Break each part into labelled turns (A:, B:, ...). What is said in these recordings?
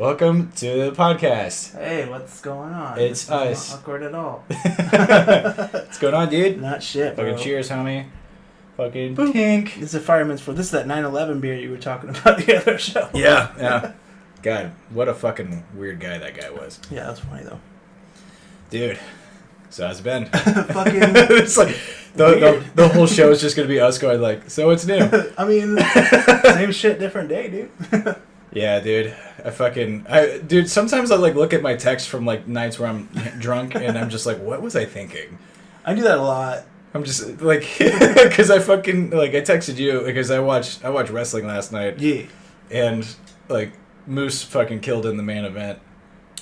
A: Welcome to the podcast.
B: Hey, what's going on?
A: It's us.
B: Not awkward at all.
A: What's going on, dude?
B: Not shit, bro.
A: Fucking cheers, homie. Fucking
B: Boop.
A: pink.
B: This is a Fireman's for. This is that 9/11 beer you were talking about the other show.
A: Yeah. God, what a fucking weird guy that guy was.
B: Yeah, that's funny though.
A: Dude, so how's it been?
B: Fucking.
A: It's like the whole show is just gonna be us going like, so what's new?
B: I mean, same shit, different day, dude.
A: Yeah, dude. Dude, sometimes I like look at my text from like nights where I'm drunk and I'm just like, what was I thinking?
B: I do that a lot.
A: I'm just like, because I texted you because I watched wrestling last night.
B: Yeah.
A: And like Moose fucking killed in the main event.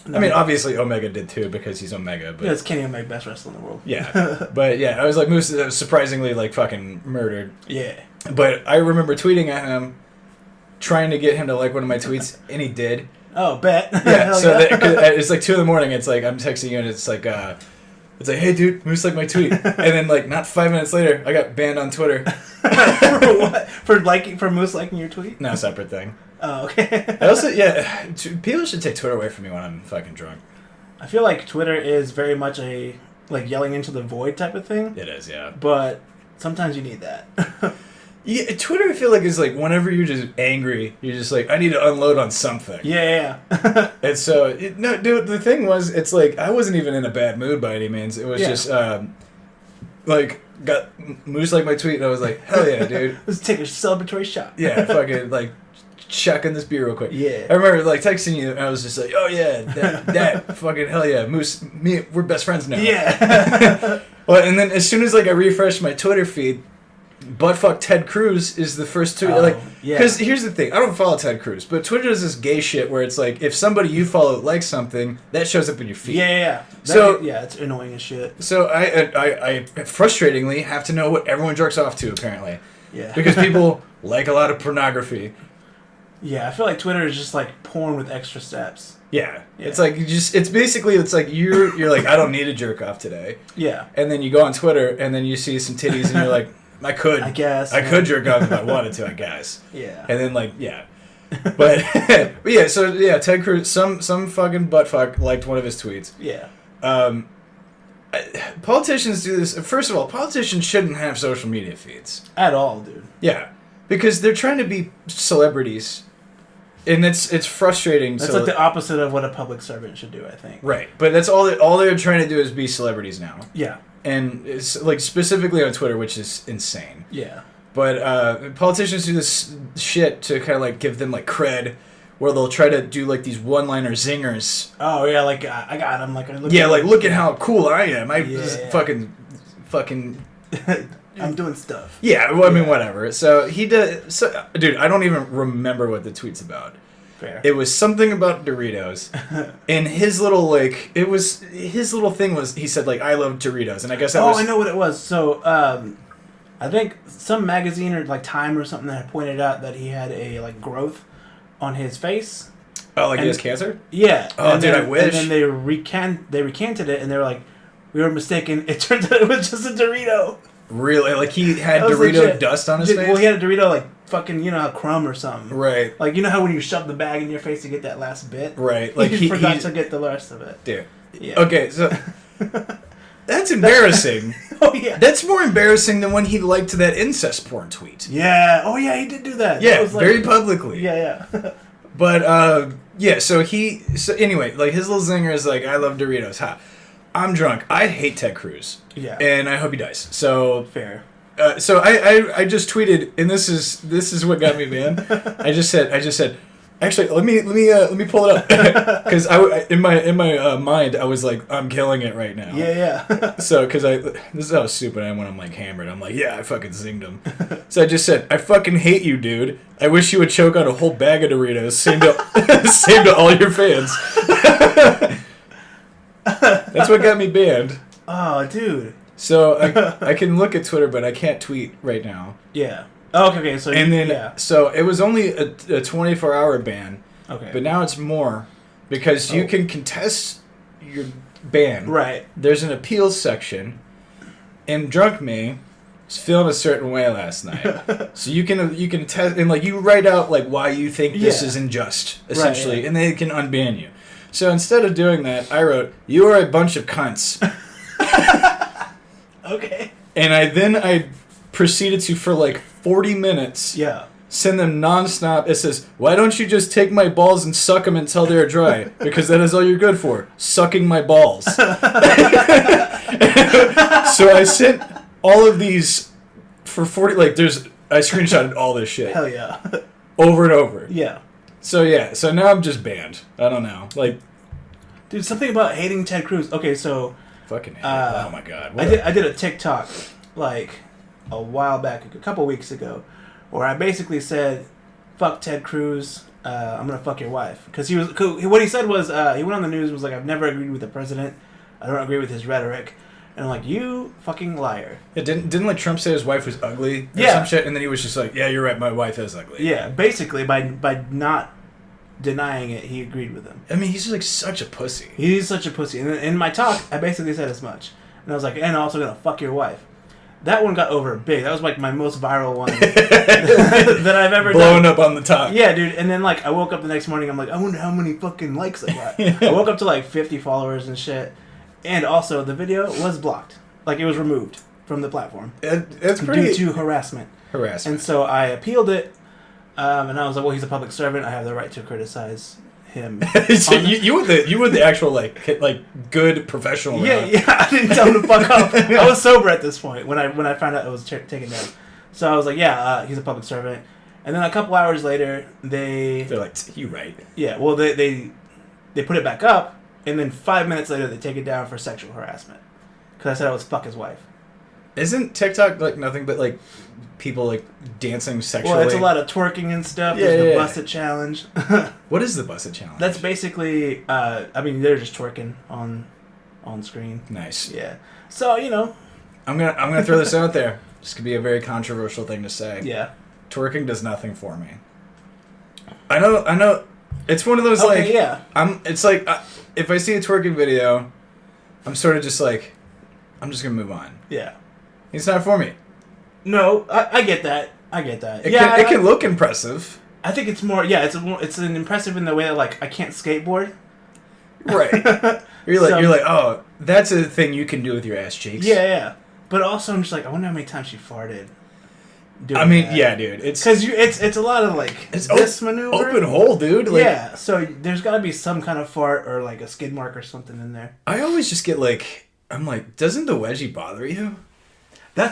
B: No,
A: I mean, obviously Omega did too because he's Omega. But
B: yeah, it's Kenny Omega, best wrestler in the world.
A: Yeah, but yeah, I was like Moose surprisingly like fucking murdered.
B: Yeah.
A: But I remember tweeting at him, trying to get him to like one of my tweets, and he did.
B: Oh, bet.
A: Yeah, so it's like 2 a.m. It's like I'm texting you, and it's like, hey dude, Moose liked my tweet, and then like not 5 minutes later, I got banned on Twitter.
B: For what? For Moose liking your tweet?
A: No, separate thing.
B: Oh, okay.
A: I also, people should take Twitter away from me when I'm fucking drunk.
B: I feel like Twitter is very much a like yelling into the void type of thing.
A: It is, yeah.
B: But sometimes you need that.
A: Yeah, Twitter, I feel like, is like whenever you're just angry, you're just like, I need to unload on something.
B: Yeah.
A: And so, no, dude, the thing was, it's like, I wasn't even in a bad mood by any means. It was just, like, got Moose like my tweet, and I was like, hell yeah, dude.
B: Let's take a celebratory shot.
A: Yeah, fucking, like, chucking this beer real quick.
B: Yeah.
A: I remember, like, texting you, and I was just like, oh yeah, that fucking hell yeah, Moose, me, we're best friends now.
B: Yeah.
A: Well, and then as soon as, like, I refreshed my Twitter feed, Buttfuck Ted Cruz is the first tweet. Because here's the thing, I don't follow Ted Cruz, but Twitter does this gay shit where it's like, if somebody you follow likes something, that shows up in your feed.
B: Yeah. It's annoying as shit.
A: So I frustratingly have to know what everyone jerks off to, apparently.
B: Yeah.
A: Because people like a lot of pornography.
B: Yeah, I feel like Twitter is just like porn with extra steps.
A: Yeah. It's like it's like you're like, I don't need to jerk off today.
B: Yeah.
A: And then you go on Twitter and then you see some titties and you're like, I could jerk off if I wanted to, I guess.
B: Yeah.
A: And then but yeah, so yeah, Ted Cruz, some fucking buttfuck liked one of his tweets.
B: Yeah.
A: Politicians do this. First of all, politicians shouldn't have social media feeds
B: at all, dude.
A: Yeah, because they're trying to be celebrities, and it's frustrating.
B: That's like the opposite of what a public servant should do, I think.
A: Right, but that's all they're trying to do is be celebrities now.
B: Yeah.
A: And it's like specifically on Twitter, which is insane.
B: Yeah.
A: But politicians do this shit to kind of like give them like cred, where they'll try to do like these one-liner zingers.
B: Oh yeah, like I got him. Like
A: look at how cool I am. Fucking.
B: I'm doing stuff.
A: Yeah, well, I mean whatever. So he did. So, dude, I don't even remember what the tweet's about.
B: Fair.
A: It was something about Doritos, and his little thing was he said like I love Doritos, and I guess that was.
B: Oh, I know what it was. So I think some magazine or like Time or something had pointed out that he had a like growth on his face.
A: Oh, like he has cancer?
B: Yeah.
A: Oh, dude, I wish.
B: And then they recanted it, and they were like, we were mistaken. It turned out it was just a Dorito.
A: Really? Like he had Dorito
B: legit.
A: dust on his face?
B: Well, he had a Dorito like fucking, a crumb or something.
A: Right.
B: Like, you know how when you shove the bag in your face to get that last bit?
A: Right. Like
B: he forgot to get the rest of it.
A: Dude.
B: Yeah.
A: Okay, so that's embarrassing.
B: Oh, yeah.
A: That's more embarrassing than when he liked that incest porn tweet.
B: Yeah. Oh, yeah, he did do that.
A: Yeah,
B: that was like,
A: very publicly.
B: Yeah.
A: But, yeah, so anyway, like, his little zinger is like, I love Doritos. Ha. I'm drunk. I hate Ted Cruz.
B: Yeah.
A: And I hope he dies. So...
B: Fair.
A: So I just tweeted, and this is what got me, man. I just said, actually, let me pull it up because in my mind I was like, I'm killing it right now.
B: Yeah.
A: So because this is how stupid I am when I'm like hammered. I'm like, yeah, I fucking zinged him. So I just said, I fucking hate you, dude. I wish you would choke on a whole bag of Doritos. Same to all your fans. That's what got me banned.
B: Oh, dude.
A: So I can look at Twitter, but I can't tweet right now.
B: Yeah. Oh, okay. So
A: so it was only a 24-hour ban.
B: Okay.
A: But now it's more because you can contest your ban.
B: Right.
A: There's an appeals section, and Drunk Me was feeling a certain way last night. So you can test and like you write out like why you think this is unjust, essentially,
B: right,
A: and they can unban you. So instead of doing that, I wrote, "You are a bunch of cunts."
B: Okay.
A: And I proceeded to for like 40 minutes.
B: Yeah.
A: Send them nonstop. It says, "Why don't you just take my balls and suck them until they're dry? Because that is all you're good for, sucking my balls." So I sent all of these for 40. Like, I screenshotted all this shit.
B: Hell yeah.
A: Over and over.
B: Yeah.
A: So yeah. So now I'm just banned. I don't know. Like,
B: dude, something about hating Ted Cruz. Okay, so
A: fucking hate. Oh my god.
B: I did a TikTok like a while back, a couple weeks ago, where I basically said, "Fuck Ted Cruz. I'm gonna fuck your wife." Because what he said was he went on the news and was like, "I've never agreed with the president. I don't agree with his rhetoric." And I'm like, "You fucking liar."
A: Yeah, didn't like Trump say his wife was ugly or some shit, and then he was just like, "Yeah, you're right. My wife is ugly."
B: Yeah, basically by not denying it, he agreed with him.
A: I mean, he's just like such a pussy.
B: He's such a pussy. And in my talk, I basically said as much. And I was like, "And I'm also gonna fuck your wife." That one got over big. That was like my most viral one that I've ever
A: blowing up on the top.
B: Yeah, dude. And then like I woke up the next morning. I'm like, I wonder how many fucking likes I got. I woke up to like 50 followers and shit. And also the video was blocked. Like it was removed from the platform.
A: It's pretty
B: due to harassment.
A: Harassment.
B: And so I appealed it. And I was like, well, he's a public servant. I have the right to criticize him.
A: So you were the actual like good professional.
B: Yeah. I didn't tell him to fuck up. I was sober at this point when I found out it was taken down. So I was like, yeah, he's a public servant. And then a couple hours later, they're
A: like, you right.
B: Yeah, well, they put it back up, and then 5 minutes later, they take it down for sexual harassment. Because I said I was fuck his wife.
A: Isn't TikTok like nothing but like people like dancing sexually?
B: Well, it's a lot of twerking and stuff. There's the Busted Challenge.
A: What is the Busted Challenge?
B: That's basically, they're just twerking on screen.
A: Nice.
B: Yeah. So,
A: I'm gonna throw this out there. This could be a very controversial thing to say.
B: Yeah.
A: Twerking does nothing for me. I know. It's one of those
B: yeah.
A: It's like if I see a twerking video, I'm sort of just like, I'm just gonna move on.
B: Yeah.
A: It's not for me.
B: No, I get that. It
A: can look impressive.
B: I think it's more. Yeah, it's an impressive in the way that like I can't skateboard.
A: Right. You're like, oh, that's a thing you can do with your ass cheeks.
B: Yeah. But also, I'm just like, I wonder how many times she farted.
A: Yeah, dude. It's
B: because it's a lot of like this maneuver,
A: open hole, dude. Like,
B: yeah. So there's got to be some kind of fart or like a skid mark or something in there.
A: I always just get like, I'm like, doesn't the wedgie bother you?
B: I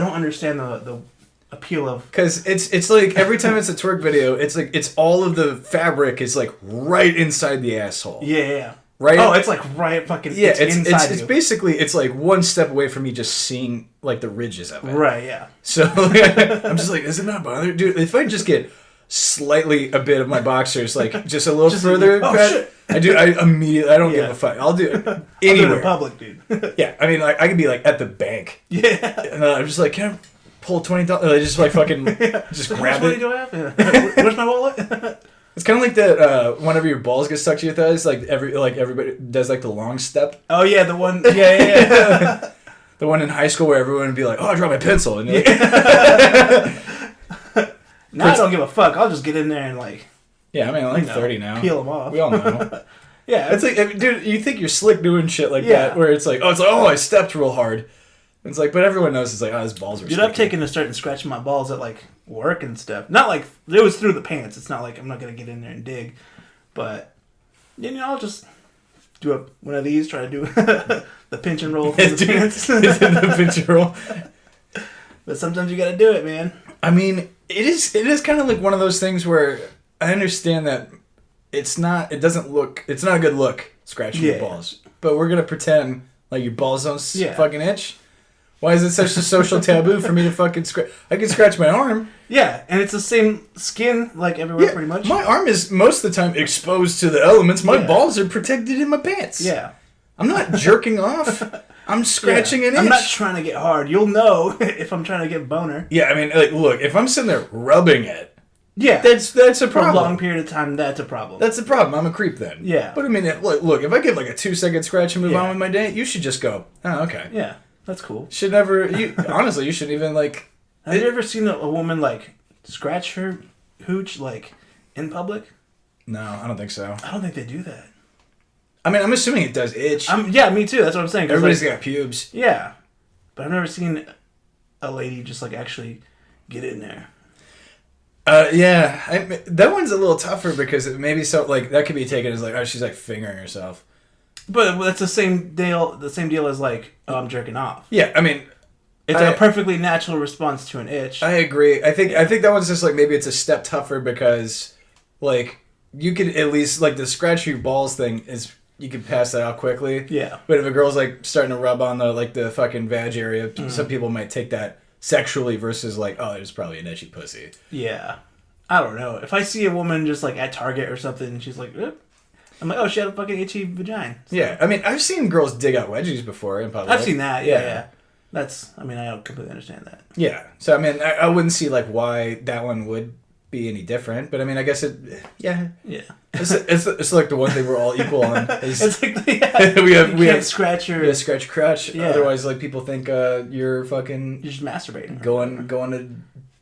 B: don't understand the appeal of,
A: because it's like every time it's a twerk video, it's like it's all of the fabric is like right inside the asshole.
B: Yeah.
A: Right?
B: Oh, it's like right fucking
A: it's basically it's like one step away from me just seeing like the ridges of it.
B: Right, yeah.
A: So I'm just like, is it not bothering? Dude, if I just get slightly a bit of my boxers like just a little further,
B: shit.
A: I immediately I don't give a fuck. I'll do it anywhere.
B: In public, dude.
A: Yeah, I mean like I could be like at the bank.
B: Yeah.
A: And I'm just like, can I pull $20? I just like fucking just grab it.
B: Do I have? Where's my wallet?
A: It's kind of like that whenever your balls get stuck to your thighs, like everybody does like the long step.
B: Oh yeah, the one. Yeah.
A: The one in high school where everyone would be like, "Oh, I dropped my pencil," and you're like,
B: now I don't give a fuck. I'll just get in there and like.
A: Yeah, I mean, I'm like 30 now.
B: Peel them off.
A: We all know.
B: Yeah,
A: it's like, dude, you think you're slick doing shit like that, where it's like, oh, I stepped real hard. It's like, but everyone knows it's like, oh, his balls are.
B: Dude, I've taken to starting scratching my balls at like work and stuff. Not like it was through the pants. It's not like I'm not gonna get in there and dig, but I'll just do one of these. Try to do the pinch and roll through the pants.
A: The pinch and roll.
B: But sometimes you gotta do it, man.
A: I mean, it is kind of like one of those things where I understand that it's not a good look scratching your balls, but we're gonna pretend like your balls don't fucking itch. Why is it such a social taboo for me to fucking scratch? I can scratch my arm.
B: Yeah, and it's the same skin like everywhere pretty much.
A: My arm is most of the time exposed to the elements. My balls are protected in my pants.
B: Yeah.
A: I'm not jerking off. I'm scratching an itch.
B: I'm not trying to get hard. You'll know if I'm trying to get boner.
A: Yeah, I mean, like, look, if I'm sitting there rubbing it,
B: yeah,
A: that's a problem.
B: For a long period of time, that's a problem.
A: That's a problem. I'm a creep then.
B: Yeah.
A: But I mean, look, if I get like a 2-second scratch and move on with my day, you should just go, oh, okay.
B: Yeah. That's cool.
A: Should never. Honestly, you shouldn't even like.
B: Have you ever seen a woman like scratch her hooch like in public?
A: No, I don't think so.
B: I don't think they do that.
A: I mean, I'm assuming it does itch.
B: Yeah, me too. That's what I'm saying.
A: Everybody's got pubes.
B: Yeah, but I've never seen a lady just like actually get in there.
A: Yeah, that one's a little tougher because it maybe so like that could be taken as like, oh, she's like fingering herself.
B: But that's the same deal. The same deal as like, oh, I'm jerking off.
A: Yeah, I mean,
B: it's a perfectly natural response to an itch.
A: I agree. I think that one's just like maybe it's a step tougher because like you could at least like the scratch your balls thing is you could pass that out quickly. Yeah. But if a girl's like starting to rub on the fucking vag area, some people might take that sexually versus like, oh, there's probably an itchy pussy.
B: Yeah. I don't know. If I see a woman just like at Target or something and she's like, I'm like, oh, she had a fucking itchy vagina. So.
A: Yeah. I mean, I've seen girls dig out wedgies before in public.
B: I've seen that. Yeah. I don't completely understand that.
A: Yeah. So, I mean, I wouldn't see like why that one would be any different, but I mean, I guess yeah. It's like the one thing we're all equal on. It's like we have
B: scratch your
A: scratch crotch. Yeah. Otherwise, like people think you're fucking
B: just masturbating,
A: going to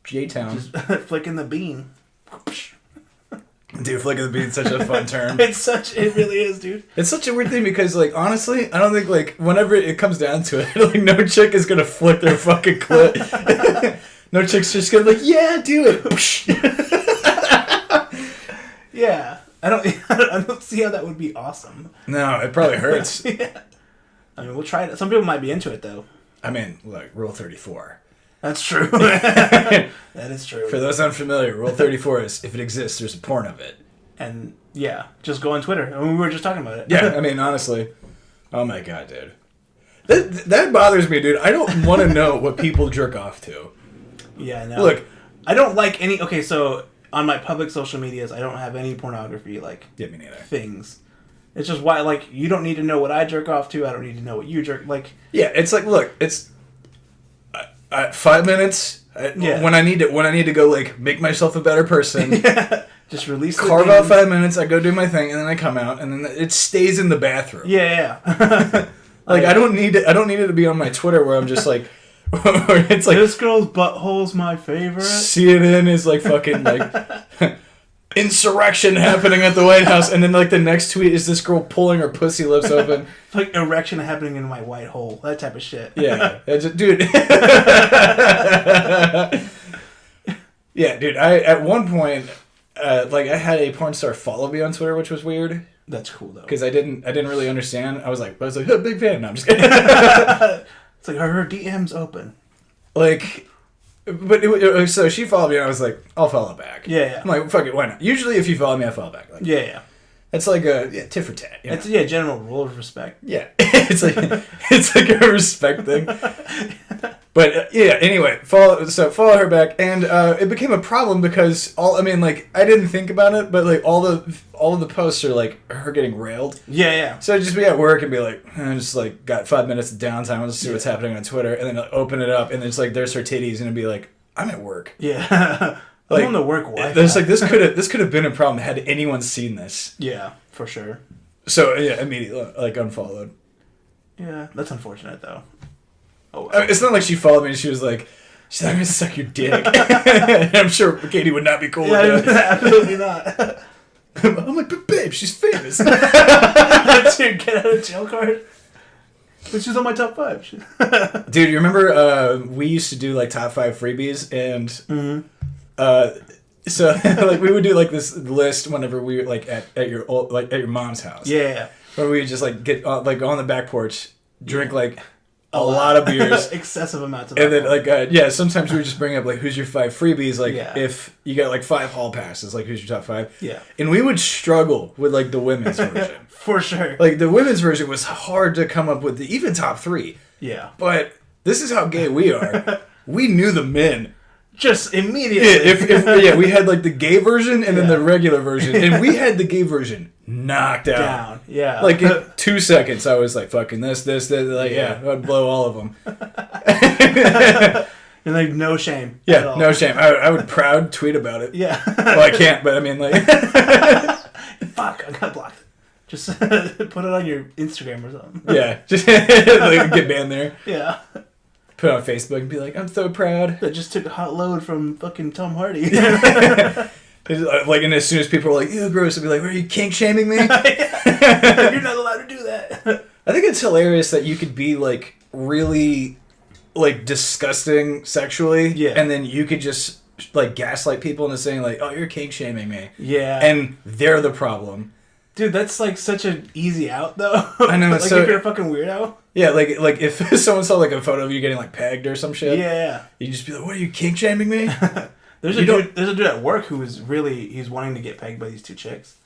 A: J-town,
B: just flicking the bean.
A: Dude, flicking the bean's such a fun term.
B: It really is, dude.
A: It's such a weird thing because, like, honestly, I don't think like whenever it comes down to it, like no chick is gonna flick their fucking clit. No chick's just gonna be like, yeah, do it.
B: Yeah, I don't see how that would be awesome.
A: No, it probably hurts.
B: Yeah. I mean, we'll try it. Some people might be into it though.
A: I mean, look, Rule 34.
B: That's true. That is true.
A: For those unfamiliar, Rule 34 is if it exists, there's a porn of it.
B: And yeah, just go on Twitter. I mean, we were just talking about it.
A: Yeah, I mean, honestly, oh my god, dude, that bothers me, dude. I don't want to know what people jerk off to.
B: Yeah, no.
A: Look,
B: I don't like any. Okay, so on my public social medias, I don't have any pornography like
A: me neither.
B: Things. It's just why, like, you don't need to know what I jerk off to. I don't need to know what you jerk like.
A: Yeah, it's like, look, it's 5 minutes when I need to go like make myself a better person.
B: Yeah. Just release.
A: Carve out 5 minutes. I go do my thing, and then I come out, and then it stays in the bathroom.
B: Yeah.
A: Like I don't need it. I don't need it to be on my Twitter where I'm just like. It's like
B: this girl's butthole's my favorite.
A: CNN is like fucking like insurrection happening at the White House, and then like the next tweet is this girl pulling her pussy lips open.
B: Like erection happening in my white hole. That type of shit.
A: Yeah, dude. Yeah, dude. I at one point, like I had a porn star follow me on Twitter, which was weird.
B: That's cool though.
A: Because I didn't really understand. I was like, oh, big fan. No, I'm just kidding.
B: It's like her DM's open.
A: Like, but so she followed me and I was like, I'll follow back.
B: Yeah.
A: I'm like, fuck it, why not? Usually if you follow me, I follow back. Like,
B: yeah.
A: It's like a tit for tat.
B: It's a general rule of respect.
A: Yeah. it's like a respect thing. But anyway, follow her back, and it became a problem because I didn't think about it, but like all of the posts are like her getting railed.
B: Yeah.
A: So I'd just be at work and be like, I just like got 5 minutes of downtime. I'll just see what's happening on Twitter, and then like, open it up, and it's like there's her titties, and it'd be like, I'm at work.
B: Yeah. Like, I'm on the work Wi-Fi.
A: There's like this could have been a problem had anyone seen this.
B: Yeah, for sure.
A: So yeah, immediately like unfollowed.
B: Yeah, that's unfortunate though.
A: Oh, wow. I mean, it's not like she followed me and she was like, she's not gonna suck your dick. I'm sure Katie would not be cool with that.
B: Absolutely not.
A: I'm like, but babe, she's famous.
B: Dude, get out of jail card. But she's on my top 5.
A: Dude, you remember we used to do like top 5 freebies, and so like we would do like this list whenever we were like at your mom's house.
B: Yeah.
A: Where we would just like get like on the back porch, drink like a lot of beers,
B: excessive amounts of
A: and alcohol. Then like sometimes we would just bring up like who's your 5 freebies, like if you got like 5 hall passes, like who's your top 5.
B: Yeah.
A: And we would struggle with like the women's version.
B: For sure.
A: Like the women's version was hard to come up with, even top 3.
B: Yeah.
A: But this is how gay we are. We knew the men.
B: Just immediately.
A: If we had like the gay version and then the regular version, and we had the gay version knocked out.
B: Yeah.
A: Like in 2 seconds, I was like, fucking this, like I'd blow all of them.
B: And like no shame.
A: Yeah, no shame. I would proud tweet about it.
B: Yeah.
A: Well, I can't, but I mean like.
B: Fuck, I got blocked. Just put it on your Instagram or something.
A: Yeah, just like, get banned there.
B: Yeah.
A: Put it on Facebook and be like, I'm so proud.
B: I just took a hot load from fucking Tom Hardy.
A: Like, and as soon as people are like, ew, gross, I'd be like, are you kink shaming me?
B: You're not allowed to do that.
A: I think it's hilarious that you could be like really like disgusting sexually,
B: yeah,
A: and then you could just like gaslight people into saying like, oh, you're kink shaming me.
B: Yeah.
A: And they're the problem.
B: Dude, that's like such an easy out though.
A: I know.
B: Like
A: so,
B: if you're a fucking weirdo.
A: Yeah, like if someone saw like a photo of you getting like pegged or some shit.
B: Yeah.
A: You'd just be like, what are you, kink shaming me?
B: There's a dude at work who is he's wanting to get pegged by these two chicks.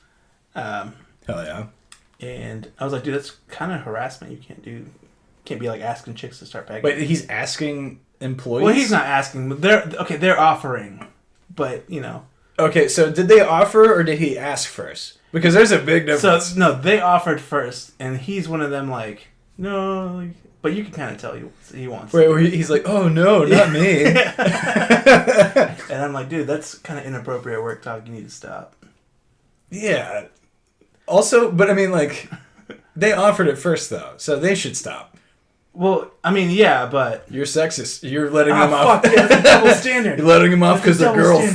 A: Hell yeah.
B: And I was like, dude, that's kind of harassment. You can't be like asking chicks to start pegging.
A: Wait, he's asking employees?
B: Well, he's not asking, but they're offering. But, you know. Okay,
A: so did they offer or did he ask first? Because there's a big difference.
B: So, no, they offered first, and he's one of them like, no, like, but you can kind of tell he wants.
A: Wait, where he's like, oh no, not me.
B: And I'm like, dude, that's kind of inappropriate work talk. You need to stop.
A: Yeah. Also, but I mean, like, they offered it first though, so they should stop.
B: Well, I mean, yeah, but
A: you're sexist. You're letting them off.
B: Fuck, yeah, that's a double standard.
A: You're letting them off because they're girls.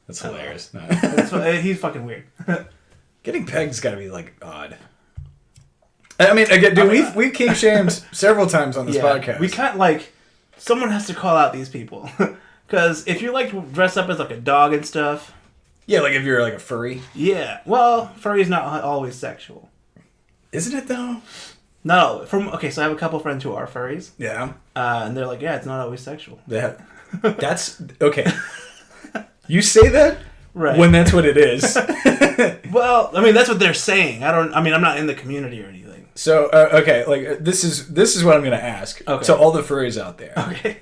A: That's hilarious. No.
B: He's fucking weird.
A: Getting pegged's got to be like odd. I mean, again, dude, we've kink shamed several times on this podcast.
B: We can't like someone has to call out these people because if you like dress up as like a dog and stuff.
A: Yeah, like if you're like a furry.
B: Yeah, well, furry's not always sexual.
A: Isn't it though?
B: No, so I have a couple friends who are furries.
A: Yeah.
B: And they're like, yeah, it's not always sexual.
A: That's okay. You say that
B: right
A: when that's what it is.
B: Well, I mean that's what they're saying. I'm not in the community or anything.
A: So okay, like this is what I'm gonna ask.
B: Okay.
A: So all the furries out there.
B: Okay.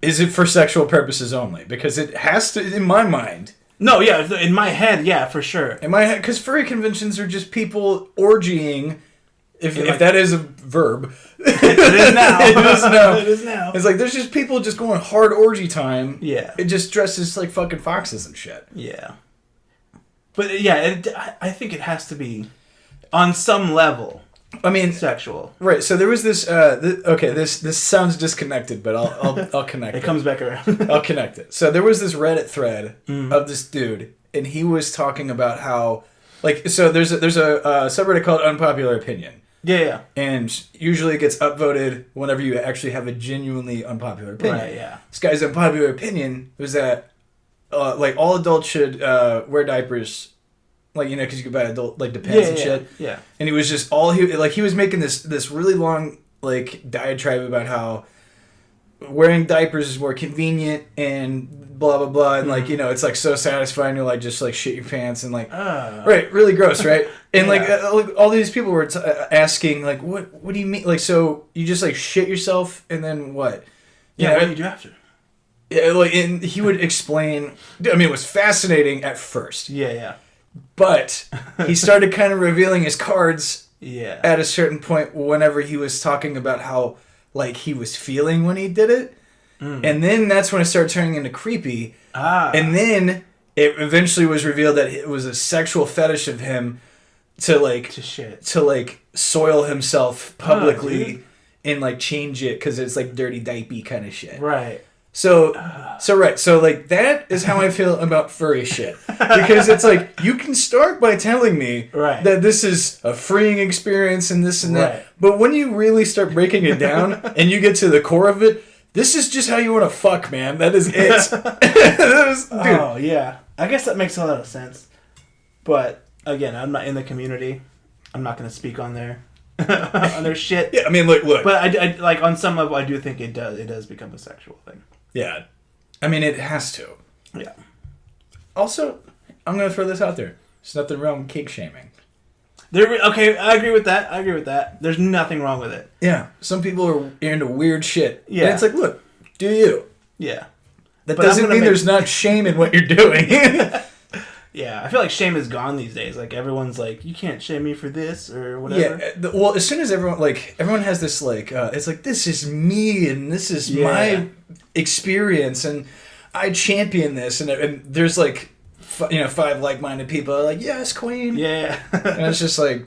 A: Is it for sexual purposes only? Because it has to, in my mind.
B: No, yeah, in my head, yeah, for sure.
A: In my head, because furry conventions are just people orgying. If that is a verb.
B: It is now.
A: It is now. It's like there's just people just going hard orgy time.
B: Yeah.
A: It just dresses like fucking foxes and shit.
B: Yeah. But yeah, I think it has to be on some level.
A: I mean,
B: sexual.
A: Right. So there was this. This sounds disconnected, but I'll connect.
B: It comes back around.
A: I'll connect it. So there was this Reddit thread of this dude, and he was talking about how, like, so there's a subreddit called Unpopular Opinion.
B: Yeah.
A: And usually it gets upvoted whenever you actually have a genuinely unpopular opinion.
B: Right. Yeah.
A: This guy's unpopular opinion was that, like, all adults should wear diapers. Like, you know, because you could buy adult, like, Depends and shit.
B: Yeah.
A: And he was just he was making this really long, like, diatribe about how wearing diapers is more convenient and blah, blah, blah. And, like, you know, it's, like, so satisfying to, like, just, like, shit your pants and, like, right, really gross, right? And, like, all these people were asking, like, what do you mean? Like, so you just, like, shit yourself and then what?
B: Yeah, what do you do after?
A: Yeah, like, and he would explain, I mean, it was fascinating at first.
B: Yeah.
A: But he started kind of revealing his cards
B: at
A: a certain point whenever he was talking about how, like, he was feeling when he did it. And then that's when it started turning into creepy. And then it eventually was revealed that it was a sexual fetish of him to soil himself publicly and, like, change it because it's, like, dirty diaper kind of shit.
B: Right.
A: So like, that is how I feel about furry shit. Because it's like, you can start by telling me that this is a freeing experience and this and that. But when you really start breaking it down and you get to the core of it, this is just how you want to fuck, man. That is it. Dude.
B: Oh, yeah. I guess that makes a lot of sense. But, again, I'm not in the community. I'm not going to speak on their shit.
A: Yeah, I mean, look.
B: But I like, on some level, I do think it does become a sexual thing.
A: Yeah. I mean, it has to.
B: Yeah.
A: Also, I'm going to throw this out there. There's nothing wrong with kink shaming.
B: Okay, I agree with that. There's nothing wrong with it.
A: Yeah. Some people are into weird shit.
B: Yeah.
A: And it's like, look, do you?
B: Yeah.
A: That doesn't mean there's not shame in what you're doing.
B: Yeah, I feel like shame is gone these days. Like, everyone's like, you can't shame me for this or whatever.
A: Yeah, well, as soon as everyone has this, like, it's like, this is me and this is my experience and I champion this. And there's, like, 5 like-minded people are like, yes, queen.
B: Yeah.
A: And it's just like,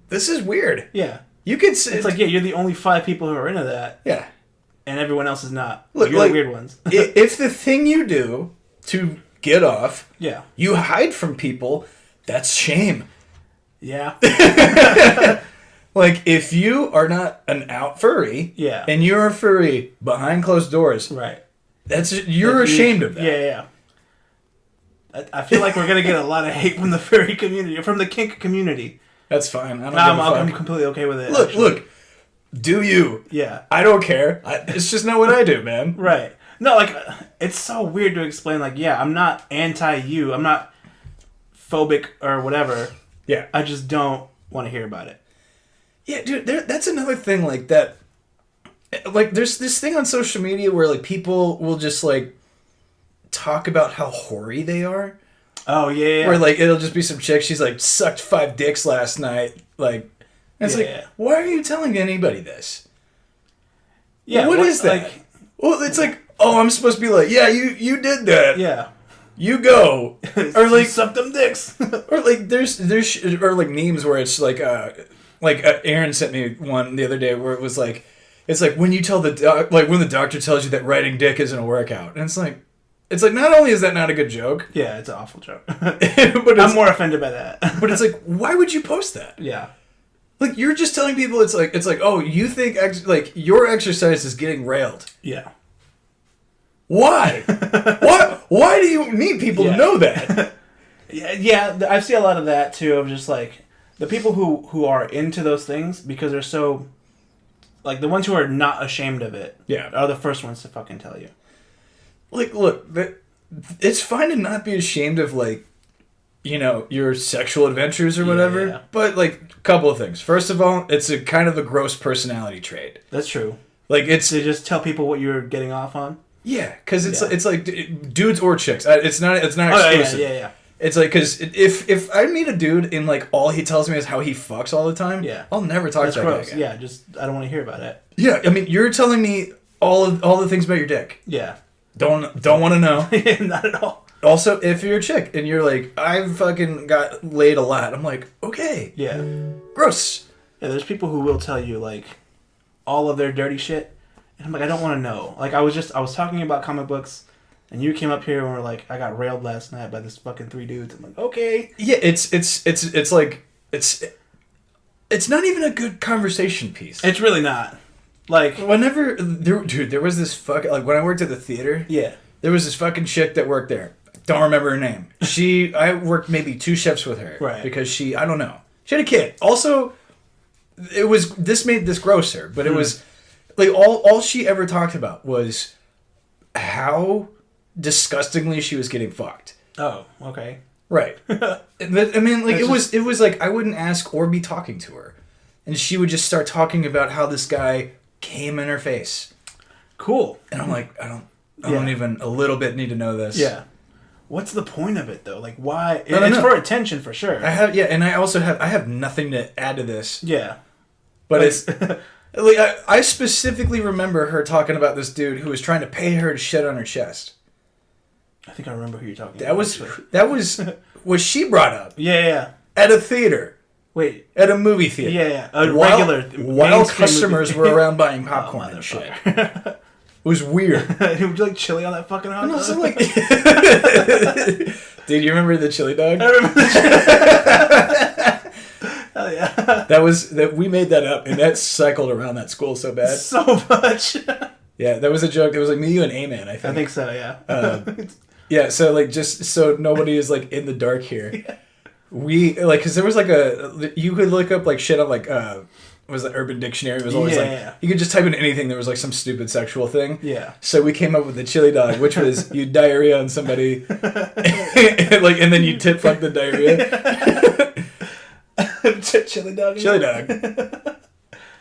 A: this is weird.
B: Yeah.
A: You could say...
B: It's like, yeah, you're the only 5 people who are into that.
A: Yeah.
B: And everyone else is not.
A: Look,
B: you're the weird ones.
A: If the thing you do to get off,
B: yeah,
A: you hide from people, that's shame.
B: Yeah.
A: Like, if you are not an out furry,
B: yeah,
A: and you're a furry behind closed doors,
B: right,
A: you're ashamed of that.
B: Yeah. I feel like we're gonna get a lot of hate from the furry community, from the kink community.
A: That's fine.
B: I'm completely okay with it.
A: Look, do you?
B: Yeah.
A: I don't care. It's just not what I do, man.
B: Right. No, like, it's so weird to explain, like, yeah, I'm not anti-you. I'm not phobic or whatever.
A: Yeah.
B: I just don't want to hear about it.
A: Yeah, dude, that's another thing, like, that... Like, there's this thing on social media where, like, people will just, like, talk about how hoary they are.
B: Oh, yeah.
A: Where, like, it'll just be some chick, she's, like, sucked 5 dicks last night, like... And it's why are you telling anybody this?
B: Yeah.
A: What is that? Like, well, it's like, oh, I'm supposed to be like, yeah, you did that.
B: Yeah.
A: You go. Or, like...
B: suck them dicks.
A: Or, like, there's or, like, memes where it's, like, Aaron sent me one the other day where it was, like, it's like when you tell when the doctor tells you that riding dick isn't a workout. And it's like, not only is that not a good joke.
B: Yeah, it's an awful joke.
A: But
B: I'm more offended by that.
A: But it's like, why would you post that?
B: Yeah.
A: Like, you're just telling people it's like, oh, you think, your exercise is getting railed.
B: Yeah.
A: Why? Why do you need people to know that?
B: Yeah, I see a lot of that, too, of just, like, the people who are into those things, because they're so... Like, the ones who are not ashamed of it are the first ones to fucking tell you. Like,
A: look, it's fine to not be ashamed of, like, your sexual adventures or whatever. Yeah. But, like, a couple of things. First of all, it's a kind of a gross personality trait.
B: That's true.
A: Like, it's...
B: To just tell people what you're getting off on?
A: Yeah, because it's like dudes or chicks. It's not exclusive.
B: Yeah. It's
A: like, because if I meet a dude and, like, all he tells me is how he fucks all the time, I'll never talk to that
B: gross.
A: guy again.
B: Yeah, just, I don't want to hear about it.
A: Yeah, I mean, you're telling me all the things about your dick.
B: Yeah.
A: Don't want to know.
B: Not at all.
A: Also, if you're a chick and you're like, I've fucking got laid a lot, I'm like, okay.
B: Yeah.
A: Gross.
B: Yeah, there's people who will tell you, like, all of their dirty shit, and I'm like, I don't want to know. Like, I was talking about comic books, and you came up here and were like, I got railed last night by this fucking 3 dudes. I'm like, okay.
A: Yeah, it's like, it's not even a good conversation piece.
B: It's really not. Like,
A: whenever, there was this fucking, like, when I worked at the theater, there was this fucking chick that worked there. Don't remember her name. I worked maybe 2 shifts with her.
B: Right.
A: Because I don't know. She had a kid. Also, this made this grosser, but it was, like, all she ever talked about was how disgustingly she was getting fucked.
B: Oh, okay.
A: Right. I mean, like, it was like, I wouldn't ask or be talking to her. And she would just start talking about how this guy came in her face.
B: Cool.
A: And I'm like, I don't even a little bit need to know this.
B: Yeah. What's the point of it, though? Like, why? It's for attention, for sure.
A: I have nothing to add to this.
B: Yeah.
A: But it's... like, I specifically remember her talking about this dude who was trying to pay her to shit on her chest.
B: I think I remember who you're talking about.
A: That was what she brought up.
B: Yeah.
A: At a theater.
B: Wait.
A: At a movie theater.
B: Yeah.
A: While customers were around buying popcorn and shit. It was weird.
B: Would you like chili on that fucking hot dog?
A: Also, like... Dude, you remember the chili dog?
B: I remember the chili dog. Hell yeah.
A: We made that up, and that cycled around that school so bad.
B: So much.
A: Yeah, that was a joke. It was like me, you, and A-Man, I think.
B: I think so, yeah.
A: Yeah, so, like, just so nobody is, like, in the dark here. Yeah. We, like, because there was, like, you could look up, like, shit on, like, was the Urban Dictionary. It was always, you could just type in anything. There was, like, some stupid sexual thing.
B: Yeah.
A: So we came up with the chili dog, which was you diarrhea on somebody, and then you tit fuck the diarrhea.
B: Chili dog?
A: Chili dog.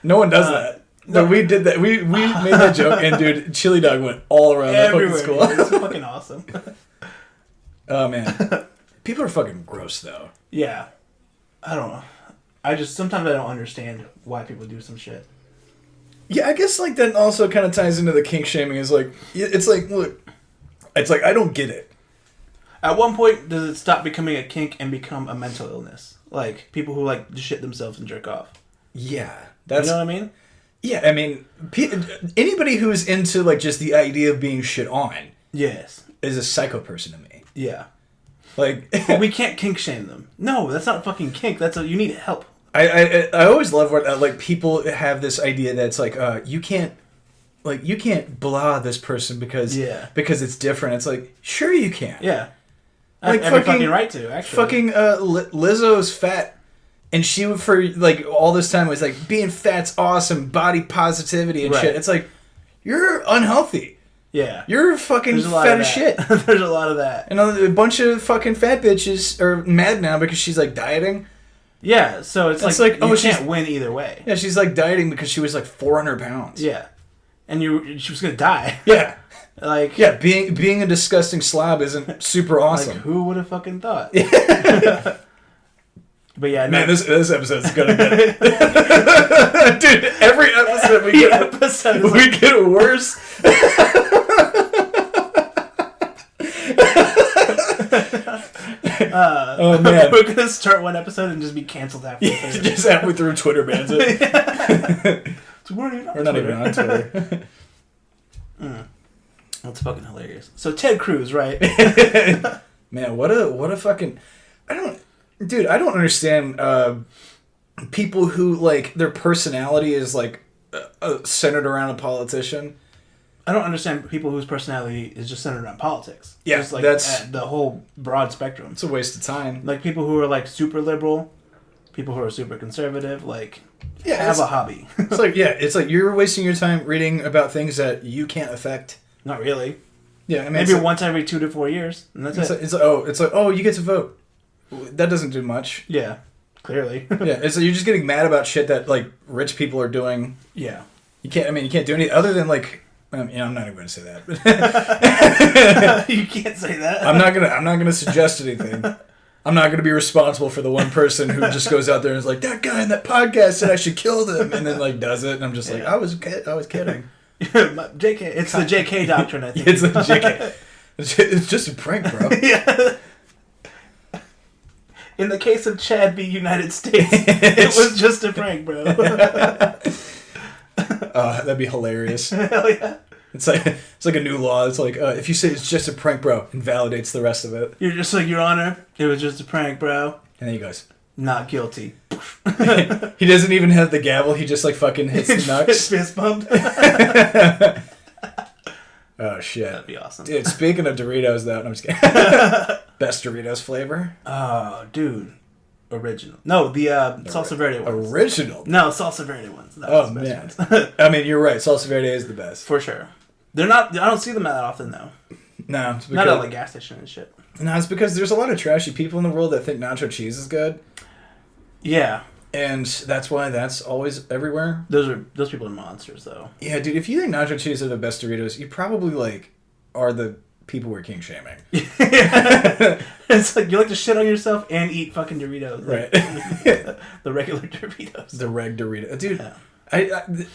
A: No one does that. But we did that. We made that joke, and dude, chili dog went all around that fucking school.
B: It's fucking awesome.
A: Oh man, people are fucking gross though.
B: Yeah, I don't know. Sometimes I don't understand why people do some shit.
A: Yeah, I guess like that also kind of ties into the kink shaming. Is like, it's like, look, it's like I don't get it.
B: At one point, does it stop becoming a kink and become a mental illness? Like, people who, like, just shit themselves and jerk off.
A: Yeah.
B: You know what I mean?
A: Yeah, I mean, anybody who's into, like, just the idea of being shit on...
B: Yes.
A: ...is a psycho person to me.
B: Yeah.
A: Like...
B: But we can't kink shame them. No, that's not fucking kink. You need help.
A: I always love what, like, people have this idea that's, like, you can't blah this person because it's different. It's like, sure you can.
B: Yeah.
A: Like
B: every fucking right to, actually.
A: Fucking Lizzo's fat, and she for like all this time was like being fat's awesome, body positivity and shit. It's like you're unhealthy.
B: Yeah,
A: you're fucking fat as shit.
B: There's a lot of that.
A: And a bunch of fucking fat bitches are mad now because she's like dieting.
B: Yeah, so it's like you can't win either way.
A: Yeah, she's like dieting because she was like 400 pounds.
B: Yeah, and she was gonna die.
A: Yeah.
B: Like,
A: yeah, being a disgusting slob isn't super awesome.
B: Like, who would have fucking thought? But yeah,
A: man, this episode's gonna get dude. Every episode we get worse. Oh man,
B: we're gonna start one episode and just be canceled halfway through.
A: Just halfway through, Twitter bans it.
B: So we're
A: not even on Twitter.
B: That's fucking hilarious. So Ted Cruz, right?
A: Man, what a fucking... I don't understand people who, like, their personality is, like, centered around a politician.
B: I don't understand people whose personality is just centered around politics.
A: Yeah,
B: just, like,
A: that's...
B: the whole broad spectrum.
A: It's a waste of time.
B: Like, people who are, like, super liberal, people who are super conservative, like...
A: Yeah,
B: have a hobby.
A: It's like you're wasting your time reading about things that you can't affect.
B: Not really.
A: Yeah, I mean,
B: maybe once every 2 to 4 years, and that's it.
A: It's like you get to vote. That doesn't do much.
B: Yeah, clearly.
A: Yeah, it's like you're just getting mad about shit that like rich people are doing.
B: Yeah,
A: you can't do anything other than like. I'm not even going to say that.
B: You can't say that.
A: I'm not gonna suggest anything. I'm not going to be responsible for the one person who just goes out there and is like, that guy in that podcast said I should kill them, and then like does it, and I'm just like, I was kidding.
B: JK, it's the JK doctrine, I think.
A: It's the JK. It's just a prank, bro.
B: Yeah. In the case of Chad v. United States, it was just a prank, bro.
A: That'd be hilarious.
B: Hell yeah.
A: It's like a new law. It's like if you say it's just a prank, bro, invalidates the rest of it.
B: You're just like, Your Honor, it was just a prank, bro.
A: And then he goes,
B: not guilty.
A: He doesn't even have the gavel. He just like fucking hits the nuts.
B: Fist bump.
A: Oh shit,
B: that'd be awesome,
A: dude. Speaking of Doritos, though, I'm just kidding. Best Doritos flavor.
B: Oh, dude. Original. No, the Salsa Verde ones.
A: Original.
B: No, Salsa Verde ones.
A: Oh man. I mean, you're right. Salsa Verde is the best
B: for sure. They're not. I don't see them that often though.
A: No, it's because,
B: not at like gas station and shit.
A: No, it's because there's a lot of trashy people in the world that think nacho cheese is good.
B: Yeah.
A: And that's why that's always everywhere.
B: Those people are monsters though.
A: Yeah, dude. If you think nacho cheese are the best Doritos, you probably like are the people we're king shaming.
B: It's like you like to shit on yourself and eat fucking Doritos.
A: Right.
B: The regular Doritos.
A: The reg Dorito. Dude,
B: yeah.
A: I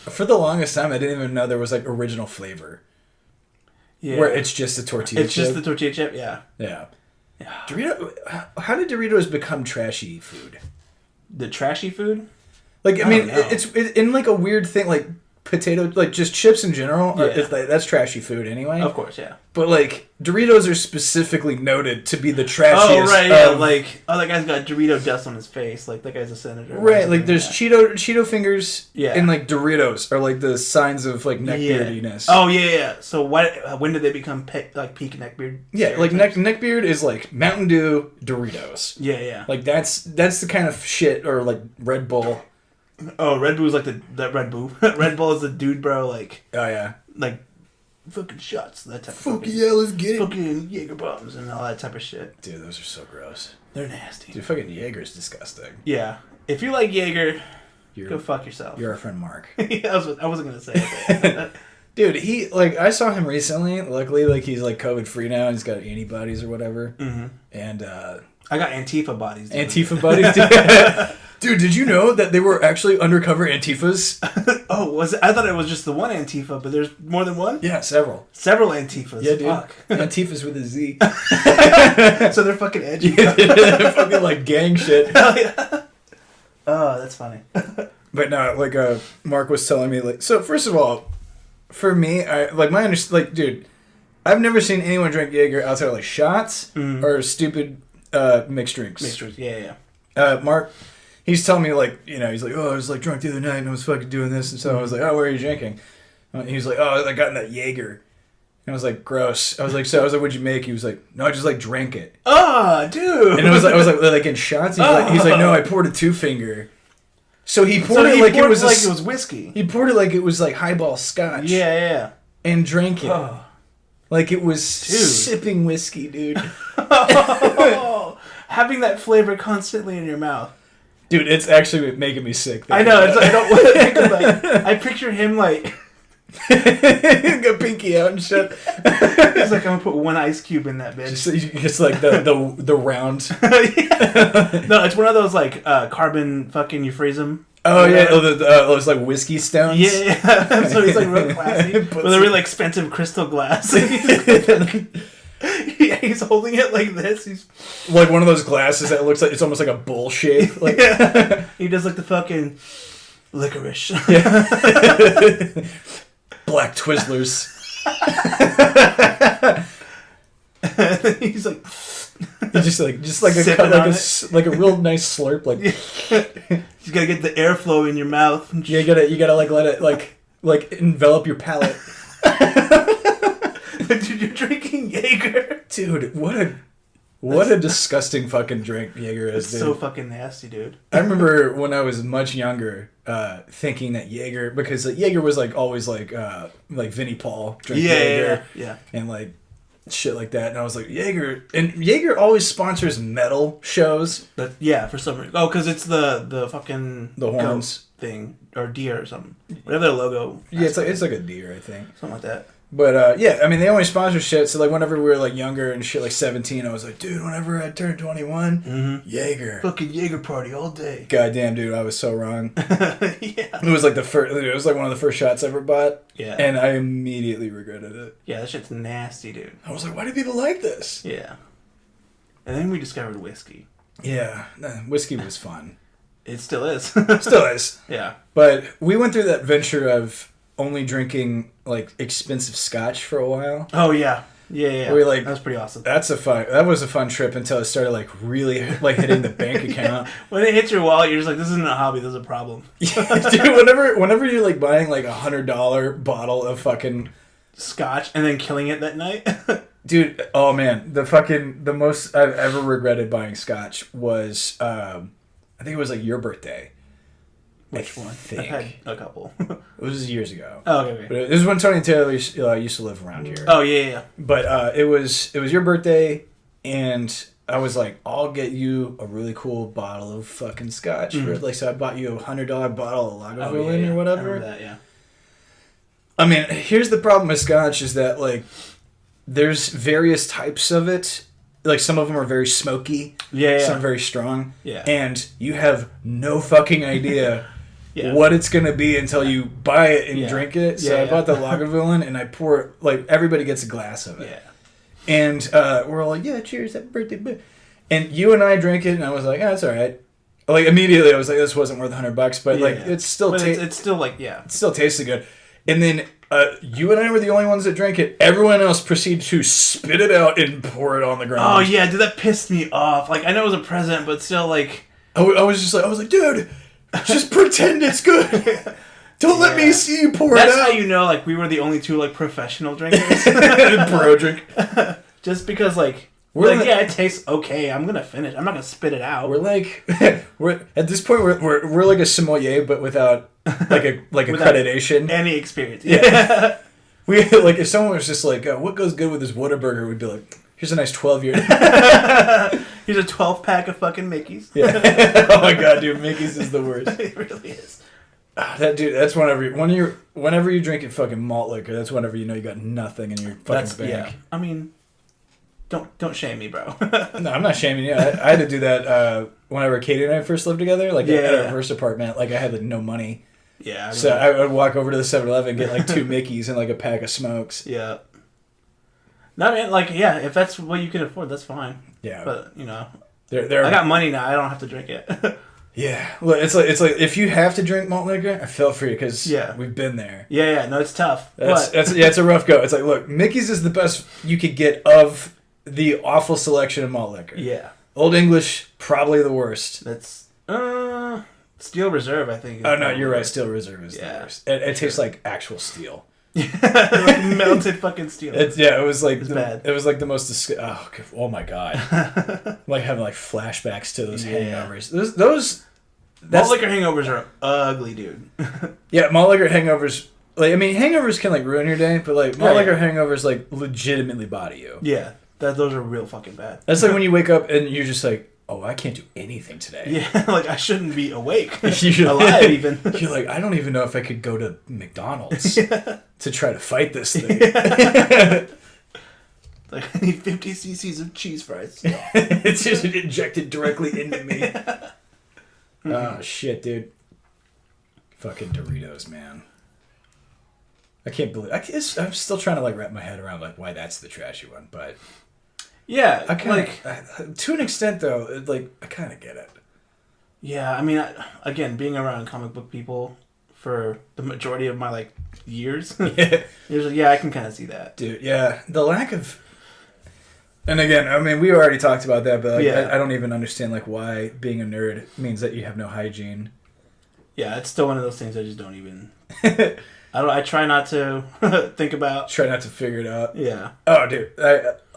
A: for the longest time I didn't even know there was like original flavor. Yeah. Where it's just a tortilla chip.
B: It's just the tortilla chip, yeah.
A: Yeah. Dorito. How did Doritos become trashy food?
B: The trashy food?
A: Like, I mean, it's in like a weird thing, like potato, like just chips in general. Yeah. That's trashy food anyway.
B: Of course, yeah.
A: But like Doritos are specifically noted to be the trashiest.
B: Oh right, yeah. Like, that guy's got Dorito dust on his face. Like that guy's a senator.
A: Right, like there's Cheeto fingers.
B: Yeah.
A: And like Doritos are like the signs of like neckbeardiness.
B: Oh yeah. So when did they become like peak neckbeard?
A: Yeah, like neckbeard is like Mountain Dew, Doritos.
B: Yeah.
A: Like that's the kind of shit, or like Red Bull.
B: Oh, Red Bull is like the Red Bull. Red Bull is the dude, bro. Like,
A: oh yeah,
B: like fucking shots, that type of
A: fuck yeah, let's get it.
B: Fucking Jaeger bombs and all that type of shit.
A: Dude, those are so gross.
B: They're nasty.
A: Dude, fucking Jaeger's disgusting.
B: Yeah, if you like Jaeger, go fuck yourself.
A: You're our friend Mark.
B: I wasn't gonna say it.
A: Dude, I saw him recently. Luckily, like he's like COVID free now, and he's got antibodies or whatever.
B: Mm-hmm.
A: And
B: I got Antifa bodies.
A: Antifa buddies, dude. Dude, did you know that they were actually undercover Antifas?
B: Oh, was it? I thought it was just the one Antifa, but there's more than one?
A: Yeah, several.
B: Several Antifas.
A: Yeah, dude.
B: Fuck.
A: Antifas with a Z.
B: So they're fucking edgy.
A: Yeah, they're fucking like gang shit.
B: Hell yeah. Oh, that's funny.
A: But no, like Mark was telling me, like, so first of all, for me, dude, I've never seen anyone drink Jaeger outside of like shots or stupid mixed drinks.
B: Mixed drinks, yeah.
A: Mark, he's telling me, like, you know, he's like, oh, I was like drunk the other night and I was fucking doing this, and so I was like, oh, where are you drinking? He was like, oh, I got in that Jaeger. And I was like, gross. I was like, what'd you make? He was like, no, I just like drank it.
B: Oh, dude.
A: And I was like in shots. He's like, no, I poured a 2-finger. So he poured it like it was
B: like it was whiskey.
A: He poured it like it was like highball scotch.
B: Yeah.
A: And drank it.
B: Oh.
A: Like it was sipping whiskey, dude.
B: Having that flavor constantly in your mouth.
A: Dude, it's actually making me sick.
B: I know. It's like, I don't want to think about it. I picture him like...
A: Got pinky out and shit.
B: He's like, I'm gonna put one ice cube in that bitch.
A: Just like the round.
B: No, it's one of those like carbon fucking, you freeze them.
A: Oh yeah, those like whiskey stones.
B: Yeah. So he's like real classy with a really expensive crystal glass. Yeah, he's holding it like this. He's
A: like one of those glasses that looks like it's almost like a bowl shape. Like
B: he does like the fucking licorice.
A: Yeah. Black Twizzlers.
B: He's like,
A: like a real nice slurp. Like
B: you gotta get the airflow in your mouth.
A: You gotta like let it like envelop your palate.
B: Dude, you're drinking Jaeger.
A: Dude, what a disgusting fucking drink Jaeger is, dude.
B: It's so fucking nasty, dude.
A: I remember when I was much younger, thinking that Jaeger, because like, Jaeger was like always like Vinnie Paul drank Jaeger,
B: yeah,
A: and like shit like that, and I was like Jaeger, and Jaeger always sponsors metal shows.
B: But yeah, for some reason. Oh, because it's the fucking
A: the horns
B: thing or deer or something, whatever their logo.
A: Yeah, it's like a deer, I think,
B: something like that.
A: But, yeah, I mean, they always sponsor shit, so, like, whenever we were, like, younger and shit, like, 17, I was like, dude, whenever I turned 21, Jaeger.
B: Fucking Jaeger party all day.
A: Goddamn, dude, I was so wrong.
B: Yeah.
A: It was, like, one of the first shots I ever bought.
B: Yeah.
A: And I immediately regretted it.
B: Yeah, that shit's nasty, dude.
A: I was like, why do people like this?
B: Yeah. And then we discovered whiskey.
A: Yeah, whiskey was fun.
B: It still is.
A: Still is.
B: Yeah.
A: But we went through that venture of only drinking like expensive scotch for a while.
B: Oh yeah. Yeah.
A: We like
B: that was pretty awesome.
A: That was a fun trip until it started like really like hitting the bank account.
B: When it hits your wallet, you're just like, this isn't a hobby, this is a problem.
A: Dude, whenever you're like buying like $100 bottle of fucking
B: scotch and then killing it that night.
A: Dude, oh man, the most I've ever regretted buying scotch was I think it was like your birthday.
B: Which one? I've had a couple.
A: It was years ago.
B: Oh, okay.
A: But this is when Tony and Taylor used to live around here.
B: Oh, yeah.
A: But it was your birthday, and I was like, I'll get you a really cool bottle of fucking scotch. So I bought you a $100 bottle of Lagavulin or whatever.
B: I remember that, yeah.
A: I mean, here's the problem with scotch is that, like, there's various types of it. Like, some of them are very smoky.
B: Yeah.
A: Some are very strong.
B: Yeah.
A: And you have no fucking idea what it's going to be until you buy it and drink it. So I bought the Lagavulin, and I pour it, like, everybody gets a glass of it.
B: Yeah.
A: And we're all like, yeah, cheers, happy birthday. And you and I drank it, and I was like, that's all right. Like, immediately I was like, this wasn't worth $100, but, like, it's still...
B: it's still, like,
A: It still tasted good. And then you and I were the only ones that drank it. Everyone else proceeded to spit it out and pour it on the ground.
B: Oh, yeah, dude, that pissed me off. Like, I know it was a present, but still, like...
A: I was like, dude, just pretend it's good. Don't let me see you pour it out.
B: That's how you know, like, we were the only two, like, professional drinkers.
A: Bro drink.
B: Just because, like... We're like, it tastes okay. I'm gonna finish. I'm not gonna spit it out.
A: We're like, we're at this point we're like a sommelier, but without like without accreditation,
B: any experience.
A: Yeah, we like if someone was just like, what goes good with this Whataburger, we'd be like, here's a nice 12-year.
B: Here's a 12-pack of fucking Mickey's.
A: Yeah. Oh my god, dude, Mickey's is the worst.
B: It really is.
A: That's whenever you drink fucking malt liquor, that's whenever you know you got nothing in your fucking bank.
B: Yeah. I mean, don't shame me, bro.
A: No, I'm not shaming you. I had to do that whenever Katie and I first lived together. Like at our first apartment, like I had like no money.
B: Yeah.
A: So I would walk over to the 7-Eleven, get like 2 Mickeys and like a pack of smokes.
B: Yeah. No, I mean, like, yeah, if that's what you can afford, that's fine.
A: Yeah.
B: But, you know,
A: I
B: got money now. I don't have to drink it.
A: Yeah. Look, it's like if you have to drink malt liquor, I feel for you because we've been there.
B: Yeah. No, it's tough.
A: It's a rough go. It's like, look, Mickey's is the best you could get of the awful selection of malt liquor.
B: Yeah.
A: Old English, probably the worst.
B: That's Steel Reserve, I think.
A: Oh no, you're right. Steel Reserve is the worst. It tastes like actual steel.
B: Like melted fucking steel.
A: It was like
B: bad.
A: It was like the most oh my god. Like having like flashbacks to those hangovers. Those
B: malt liquor hangovers are ugly, dude.
A: Yeah, malt liquor hangovers. Like, I mean, hangovers can like ruin your day, but like malt liquor hangovers like legitimately body you.
B: Yeah, those are real fucking bad.
A: That's like when you wake up and you're just like, oh, I can't do anything today.
B: Yeah, like I shouldn't be awake, alive even.
A: You're like, I don't even know if I could go to McDonald's to try to fight this thing.
B: Like I need 50 cc's of cheese fries.
A: It's just injected directly into me. Oh shit, dude! Fucking Doritos, man. I can't believe. I'm still trying to like wrap my head around like why that's the trashy one, but.
B: Yeah,
A: I kind of, to an extent though, like I kind of get it.
B: Yeah, I mean, again, being around comic book people for the majority of my like years, I can kind of see that,
A: dude. Yeah, the lack of, and again, I mean, we already talked about that, but like, I don't even understand like why being a nerd means that you have no hygiene.
B: Yeah, it's still one of those things I just don't even. I try not to think about.
A: Try not to figure it out.
B: Yeah.
A: Oh, dude.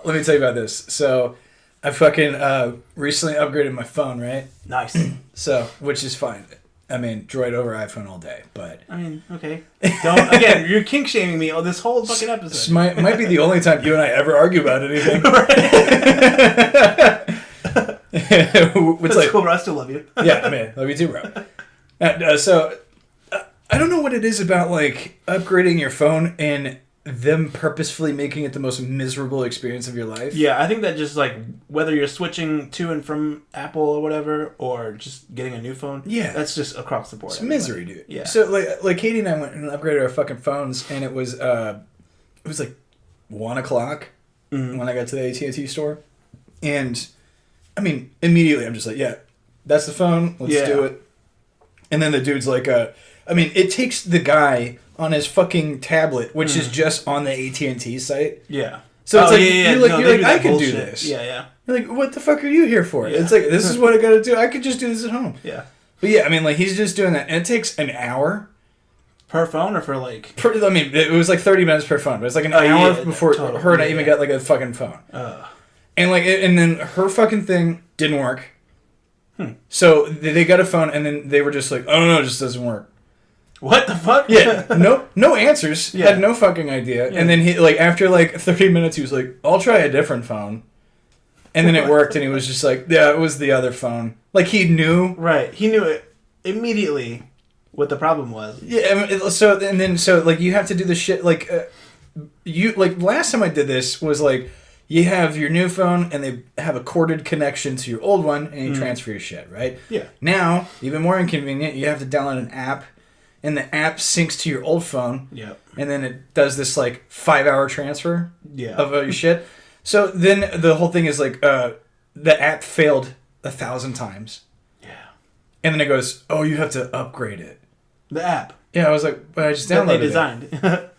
A: Let me tell you about this. So, I fucking recently upgraded my phone, right?
B: Nice.
A: So, which is fine. I mean, Droid over iPhone all day, but...
B: I mean, okay. Don't... Again, you're kink shaming me this whole fucking episode.
A: This might be the only time you and I ever argue about anything.
B: It's like, cool, bro. I still love you.
A: Yeah, man. Love you too, bro. And, so... I don't know what it is about, like, upgrading your phone and them purposefully making it the most miserable experience of your life.
B: Yeah, I think that just, like, whether you're switching to and from Apple or whatever, or just getting a new phone, that's just across the board.
A: It's misery, dude.
B: Yeah.
A: So, like Katie and I went and upgraded our fucking phones, and it was like 1 o'clock when I got to the AT&T store. And, I mean, immediately I'm just like, yeah, that's the phone, let's do it. And then the dude's like, I mean, it takes the guy on his fucking tablet, which is just on the AT&T site.
B: Yeah.
A: So it's you're like, I can do this.
B: Yeah.
A: You're like, what the fuck are you here for? Yeah. It's like, this is what I gotta do. I could just do this at home.
B: Yeah.
A: But yeah, I mean, like, he's just doing that. And it takes an hour.
B: Per phone or for like...
A: I mean, it was like 30 minutes per phone. But it's like an hour before her and I even got like a fucking phone. And like, and then her fucking thing didn't work. So they got a phone and then they were just like, oh no, it just doesn't work.
B: What the fuck?
A: Yeah, no answers. Had no fucking idea. Yeah. And then he like after like 30 minutes, he was like, "I'll try a different phone." And then it worked, and he was just like, "Yeah, it was the other phone." Like he knew,
B: right? He knew it immediately what the problem was.
A: Yeah. So like you have to do the shit like you like last time I did this was like you have your new phone and they have a corded connection to your old one, and you transfer your shit, right?
B: Yeah.
A: Now, even more inconvenient, you have to download an app. And the app syncs to your old phone.
B: Yep. And
A: then it does this like 5-hour transfer of your shit. So then the whole thing is like the app failed 1,000 times. Yeah. And then it goes, oh, you have to upgrade it.
B: The app.
A: Yeah, I was like, but I just downloaded
B: they designed.
A: it.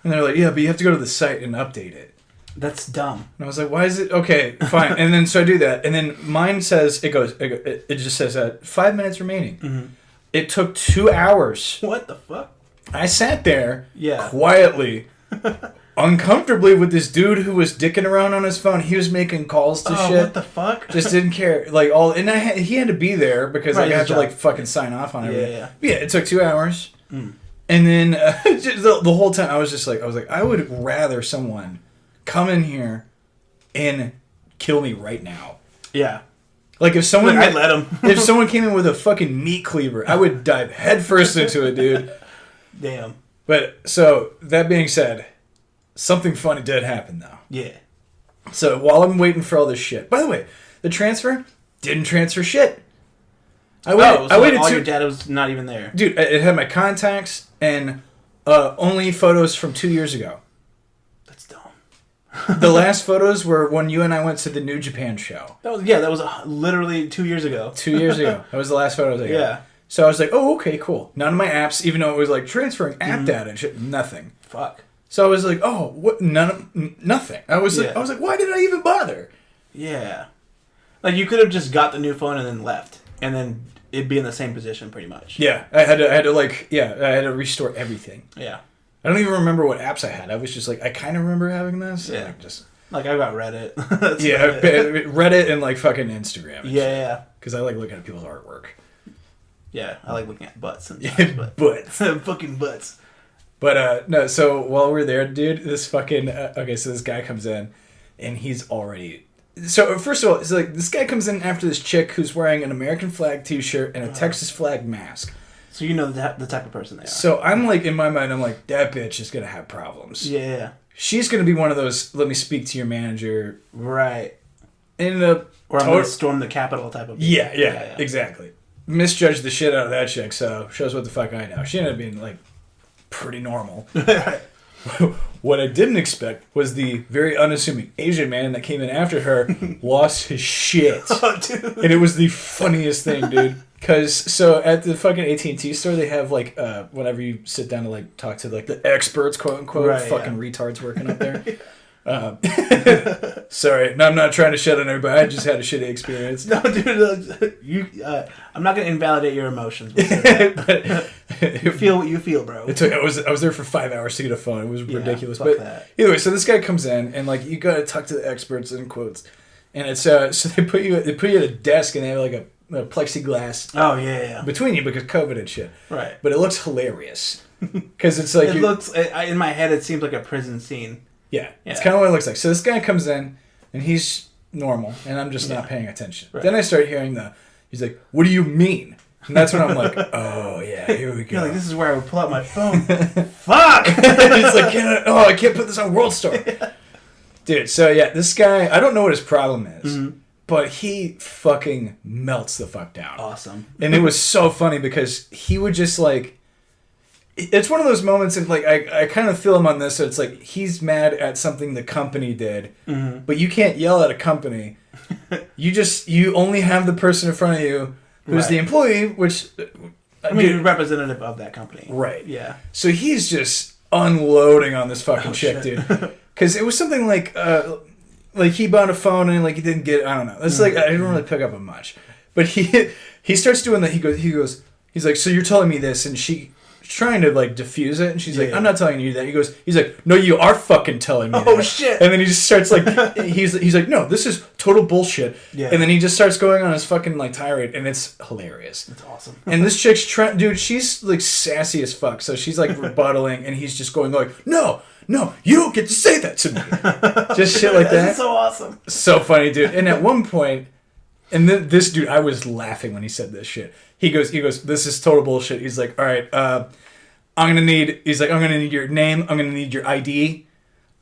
A: And they're like, yeah, but you have to go to the site and update it.
B: That's dumb.
A: And I was like, why is it? Okay, fine. And then so I do that. And then mine says, it just says 5 minutes remaining. Mm-hmm. It took 2 hours.
B: What the fuck?
A: I sat there quietly, uncomfortably with this dude who was dicking around on his phone. He was making calls to shit.
B: What the fuck?
A: Just didn't care. Like he had to be there because like, I had to like fucking sign off on everything. Yeah, it took 2 hours. And then the whole time I was like, I would rather someone come in here and kill me right now.
B: Yeah.
A: Like if someone,
B: I'd let him.
A: If someone came in with a fucking meat cleaver, I would dive headfirst into it, dude.
B: Damn.
A: But so that being said, something funny did happen though.
B: Yeah.
A: So while I'm waiting for all this shit, by the way, the transfer didn't transfer shit. I waited
B: all your data was not even there.
A: Dude, it had my contacts and only photos from 2 years ago.
B: That's dumb.
A: The last photos were when you and I went to the New Japan show.
B: That was literally 2 years ago.
A: 2 years ago. That was the last photos I got.
B: Yeah.
A: So I was like, oh, okay, cool. None of my apps, even though it was like transferring app data and shit, nothing.
B: Fuck.
A: So I was like, oh, what? Nothing. I was like, why did I even bother?
B: Yeah. Like, you could have just got the new phone and then left. And then it'd be in the same position pretty much.
A: Yeah. I had to restore everything.
B: Yeah.
A: I don't even remember what apps I had. I was just like, I kind of remember having this.
B: Yeah.
A: Like,
B: I got Reddit.
A: Reddit and like fucking Instagram. And
B: yeah.
A: Because I like looking at people's artwork.
B: Yeah, I like looking at butts sometimes.
A: Butts.
B: Fucking butts.
A: But, no, so while we're there, dude, this fucking... so this guy comes in, and he's already... So, first of all, it's like, this guy comes in after this chick who's wearing an American flag t-shirt and a Texas flag mask.
B: So you know the type of person they are.
A: So I'm like, in my mind, I'm like, that bitch is going to have problems.
B: Yeah.
A: She's going to be one of those, let me speak to your manager.
B: Right.
A: Or
B: I'm going to storm the Capitol type of...
A: Yeah, exactly. Misjudged the shit out of that chick, so shows what the fuck I know. She ended up being, like, pretty normal. What I didn't expect was the very unassuming Asian man that came in after her lost his shit.
B: Oh, dude.
A: And it was the funniest thing, dude. Because, so, at the fucking AT&T store, they have, like, whenever you sit down to, like, talk to, like, the experts, quote-unquote, retards working up there. Sorry, I'm not trying to shit on everybody. I just had a shitty experience.
B: No, dude, I'm not going to invalidate your emotions. You feel what you feel, bro.
A: I was there for 5 hours to get a phone. It was ridiculous. But
B: that.
A: Anyway, so this guy comes in and like you got to talk to the experts in quotes, and it's so they put you at a desk and they have like a plexiglass.
B: Oh yeah.
A: Between you because COVID and shit.
B: Right.
A: But it looks hilarious because it's like
B: it looks in my head. It seems like a prison scene.
A: Yeah, it's kind of what it looks like. So this guy comes in, and he's normal, and I'm just not paying attention. Right. Then I start hearing he's like, what do you mean? And that's when I'm like, oh, yeah, here we go.
B: You're like, this is where I would pull out my phone. Fuck!
A: He's like, I can't put this on World Star. Yeah. Dude, so yeah, this guy, I don't know what his problem is, but he fucking melts the fuck down.
B: Awesome.
A: And it was so funny because he would just like, it's one of those moments, and like I kind of feel him on this. So it's like he's mad at something the company did, but you can't yell at a company. You only have the person in front of you who's the employee, which
B: you're representative of that company,
A: right?
B: Yeah.
A: So he's just unloading on this fucking chick, dude, because it was something like he bought a phone and like he didn't get. I don't know. It's like I didn't really pick up on much, but he starts doing that. He's like, so you're telling me this, and she's trying to like diffuse it, and she's like, I'm not telling you that. He's like, no, you are fucking telling me that.
B: Oh shit.
A: And then he just starts like he's like, no, this is total bullshit. Yeah. And then he just starts going on his fucking like tirade, and it's hilarious.
B: That's awesome.
A: And this chick's dude, she's like sassy as fuck, so she's like rebuttaling, and he's just going like, no, you don't get to say that to me. Just shit like that.
B: That's so awesome.
A: So funny, dude. And at one point, and then this dude, I was laughing when he said this shit. He goes, this is total bullshit. He's like, all right, I'm gonna need your name. I'm gonna need your ID.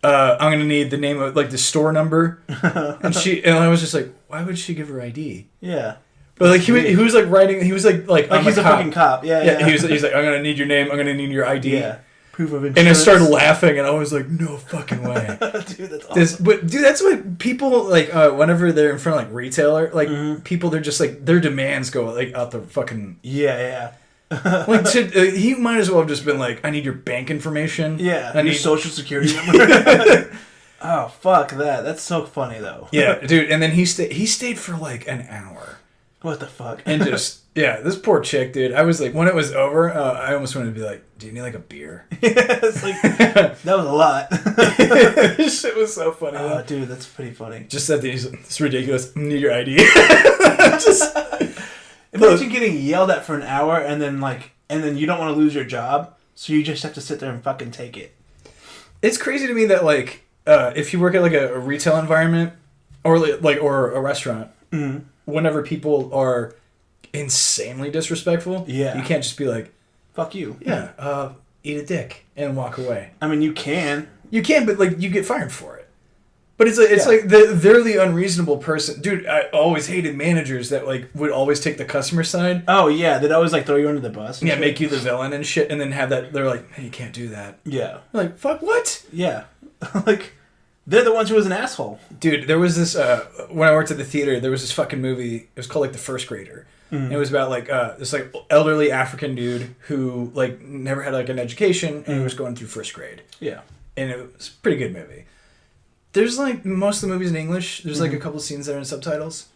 A: I'm gonna need the name of like the store number. And I was just like, why would she give her ID?
B: Yeah.
A: But like he was like writing. He was like
B: he's a fucking cop. Yeah.
A: He's like, I'm gonna need your name. I'm gonna need your ID.
B: Yeah. Proof of insurance.
A: And I started laughing, and I was like, no fucking way.
B: Dude, that's awesome.
A: That's what people, like, whenever they're in front of, like, retailer, like, people, they're just, like, their demands go, like, out the fucking...
B: Yeah.
A: Like, he might as well have just been like, I need your bank information.
B: Yeah, I need your social security number. Oh, fuck that. That's so funny, though.
A: Yeah, dude, and then he stayed for, like, an hour.
B: What the fuck?
A: And just... Yeah, this poor chick, dude. I was like, when it was over, I almost wanted to be like, do you need like a beer?
B: Yeah, it's like, that was a lot.
A: This shit was so funny.
B: Oh, dude, that's pretty funny.
A: Just said it's ridiculous. I need your ID.
B: Imagine getting yelled at for an hour and then you don't want to lose your job, so you just have to sit there and fucking take it.
A: It's crazy to me that like, if you work at like a retail environment or a restaurant, whenever people are insanely disrespectful, you can't just be like,
B: fuck you.
A: Yeah, eat a dick and walk away.
B: I mean, you can,
A: but like you get fired for it. But it's like they're the unreasonable person, dude. I always hated managers that like would always take the customer side.
B: Oh yeah, they'd always like throw you under the bus.
A: Yeah, make you the villain and shit, and then have that. They're like, hey, you can't do that.
B: Yeah,
A: you're like fuck what?
B: Yeah, like they're the ones who was an asshole.
A: Dude, there was this when I worked at the theater. There was this fucking movie. It was called like The First Grader. Mm-hmm. It was about like this like elderly African dude who like never had like an education and he was going through first grade.
B: Yeah,
A: and it was a pretty good movie. There's like most of the movies in English. There's like a couple scenes that are in subtitles.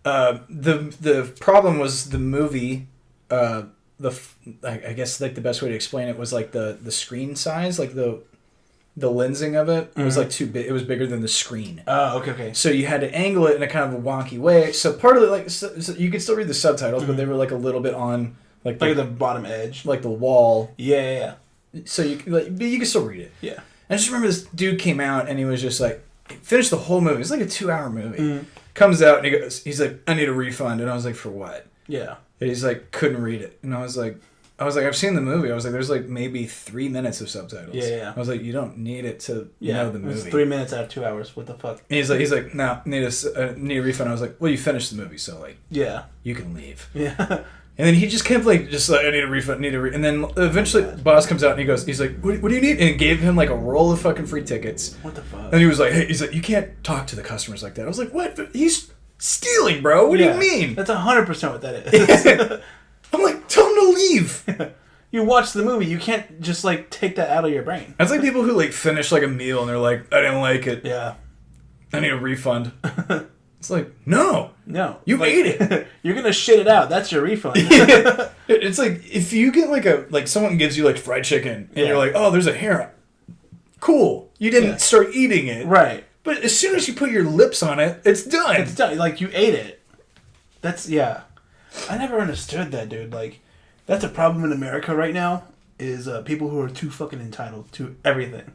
A: The problem was the movie. I guess like the best way to explain it was like the screen size, like the lensing of it was like too big. It was bigger than the screen.
B: Oh, okay.
A: So you had to angle it in a kind of a wonky way. So part of it, like, so you could still read the subtitles, but they were like a little bit on like
B: the bottom edge,
A: like the wall.
B: Yeah.
A: So you but you can still read it.
B: Yeah.
A: I just remember this dude came out and he was just like. Finished the whole movie. It's like a 2-hour movie. Comes out and he's like, I need a refund. And I was like, for what?
B: Yeah.
A: And he's like, couldn't read it. And I was like, I've seen the movie. I was like, there's like maybe 3 minutes of subtitles.
B: Yeah.
A: I was like, you don't need it to know the movie.
B: It's 3 minutes out of 2 hours. What the fuck?
A: And he's like, no, need a refund. I was like, well, you finished the movie, so like, you can leave.
B: Yeah.
A: And then he just kept like, I need a refund, and then eventually boss comes out and he's like, what do you need? And gave him like a roll of fucking free tickets.
B: What the fuck?
A: And he was like, you can't talk to the customers like that. I was like, what? He's stealing, bro. What do you mean?
B: That's 100% what that is.
A: I'm like, tell him to leave.
B: You watch the movie. You can't just like take that out of your brain.
A: That's like people who like finish like a meal and they're like, I didn't like it.
B: Yeah.
A: I need a refund. It's like, no. You
B: like,
A: ate it.
B: You're going to shit it out. That's your refund.
A: It's like, if you get like someone gives you like fried chicken and you're like, oh, there's a hair. Cool. You didn't start eating it.
B: Right.
A: But as soon as you put your lips on it, it's done.
B: It's done. Like, you ate it. I never understood that, dude. Like, that's a problem in America right now. Is people who are too fucking entitled to everything.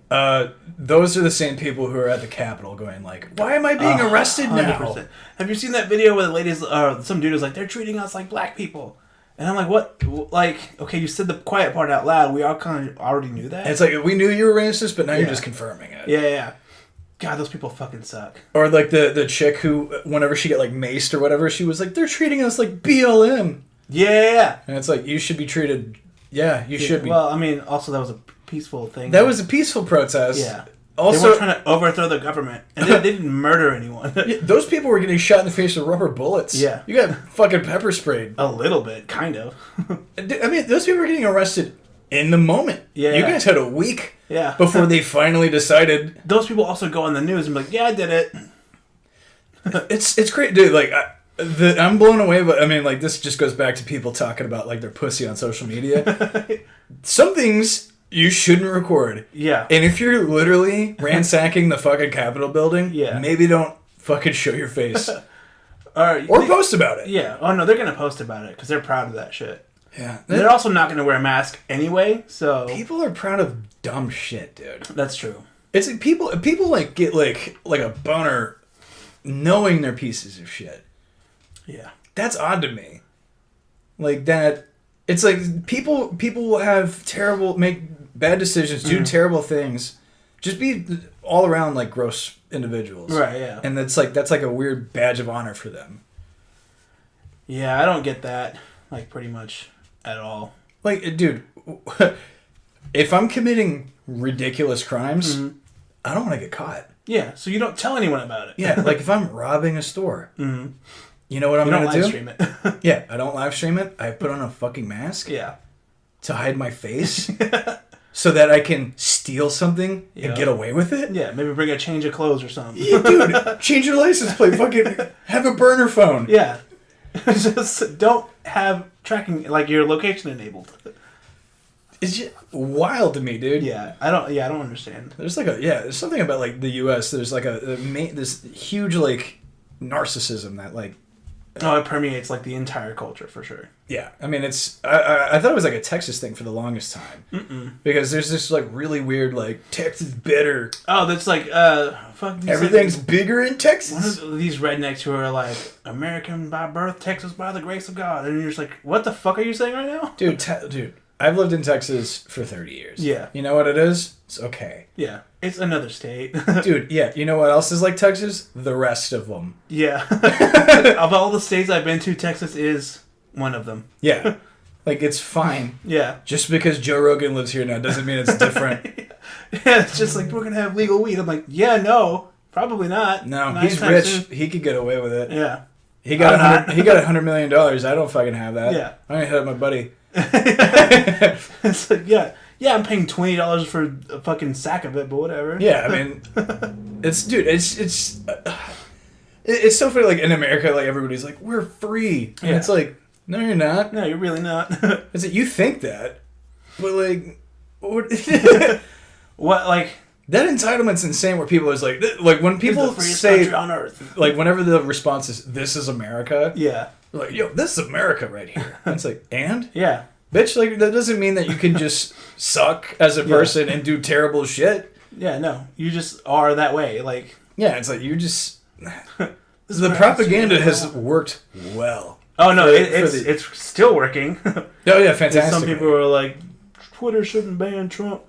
A: Those are the same people who are at the Capitol going like, why am I being arrested 100%.
B: now? Have you seen that video where the ladies, some dude was like, they're treating us like black people? And I'm like, what? Like, okay, you said the quiet part out loud. We all kind of already knew that.
A: It's like, we knew you were racist, but now you're just confirming it.
B: Yeah. God, those people fucking suck.
A: Or like the chick who, whenever she got like maced or whatever, she was like, they're treating us like BLM.
B: Yeah.
A: And it's like, you should be treated... Yeah, you should be.
B: Well, I mean, also that was a peaceful thing.
A: That was a peaceful protest.
B: Yeah.
A: Also,
B: they weren't trying to overthrow the government, and they didn't murder anyone.
A: Those people were getting shot in the face with rubber bullets.
B: Yeah.
A: You got fucking pepper sprayed.
B: A little bit, kind of.
A: I mean, those people were getting arrested in the moment.
B: Yeah.
A: You guys had a week
B: Yeah.
A: before they finally decided.
B: Those people also go on the news and be like, yeah, I did it.
A: It's great, dude. Like, I'm blown away, but I mean, like, this just goes back to people talking about, like, their pussy on social media. Some things you shouldn't record.
B: Yeah.
A: And if you're literally ransacking the fucking Capitol building, maybe don't fucking show your face. Or post about it.
B: Yeah. Oh, no, they're going to post about it because they're proud of that shit.
A: Yeah.
B: They're also not going to wear a mask anyway, so...
A: People are proud of dumb shit, dude.
B: That's true.
A: It's like people like get like a boner knowing they're pieces of shit.
B: Yeah.
A: That's odd to me. Like that, it's like people will make bad decisions, do terrible things, just be all around like gross individuals.
B: Right, yeah.
A: And that's like a weird badge of honor for them.
B: Yeah, I don't get that, like, pretty much at all.
A: Like, dude, if I'm committing ridiculous crimes, I don't want to get caught.
B: Yeah, so you don't tell anyone about it.
A: Yeah, like if I'm robbing a store. You know what I'm going to do?
B: You don't live stream it.
A: Yeah, I don't live stream it. I put on a fucking mask.
B: Yeah.
A: To hide my face. So that I can steal something and get away with it.
B: Yeah, maybe bring a change of clothes or something.
A: Yeah, dude. Change your license plate. Fucking have a burner phone.
B: Yeah. Just don't have tracking, like, your location enabled.
A: It's just wild to me, dude.
B: Yeah, I don't understand.
A: There's like there's something about like the U.S. There's like this huge like narcissism that like.
B: Oh, it permeates like the entire culture for sure. Yeah,
A: I mean it's. I thought it was like a Texas thing for the longest time. Because there's this like really weird like Texas bitter.
B: Oh, that's like fuck.
A: Everything's bigger in Texas.
B: One of these rednecks who are like American by birth, Texas by the grace of God, and you're just like, what the fuck are you saying right now,
A: dude? Dude, I've lived in Texas for 30 years.
B: Yeah.
A: You know what it is? It's okay.
B: Yeah. It's another state.
A: Dude, yeah. You know what else is like Texas? The rest of them.
B: Yeah. Of all the states I've been to, Texas is one of them.
A: Yeah. Like, it's fine.
B: Yeah.
A: Just because Joe Rogan lives here now doesn't mean it's different.
B: Yeah, it's just like, we're going to have legal weed. I'm like, yeah, no. Probably not.
A: No,
B: not
A: he's rich.
B: Soon.
A: He could get away with it.
B: Yeah.
A: He got $100 million. I don't fucking have that.
B: Yeah.
A: I'm going to hit up my buddy.
B: It's like, yeah, I'm paying $20 for a fucking sack of it, but whatever.
A: Yeah, I mean, it's so funny. Like in America, like everybody's like, we're free, and it's like, no, you're not.
B: No, you're really not.
A: It's like you think that, but like, what?
B: What like
A: that entitlement's insane. Where people is like when people
B: the freest
A: say
B: country on earth,
A: like whenever the response is, "This is America."
B: Yeah.
A: Like, yo, this is America right here. And it's like, and?
B: Yeah.
A: Bitch, like, that doesn't mean that you can just suck as a person and do terrible shit.
B: Yeah, no. You just are that way. Like,
A: yeah, it's like, you just... the propaganda has worked well.
B: Oh, no, it's still working.
A: Oh, yeah, fantastic.
B: Some people are like, Twitter shouldn't ban Trump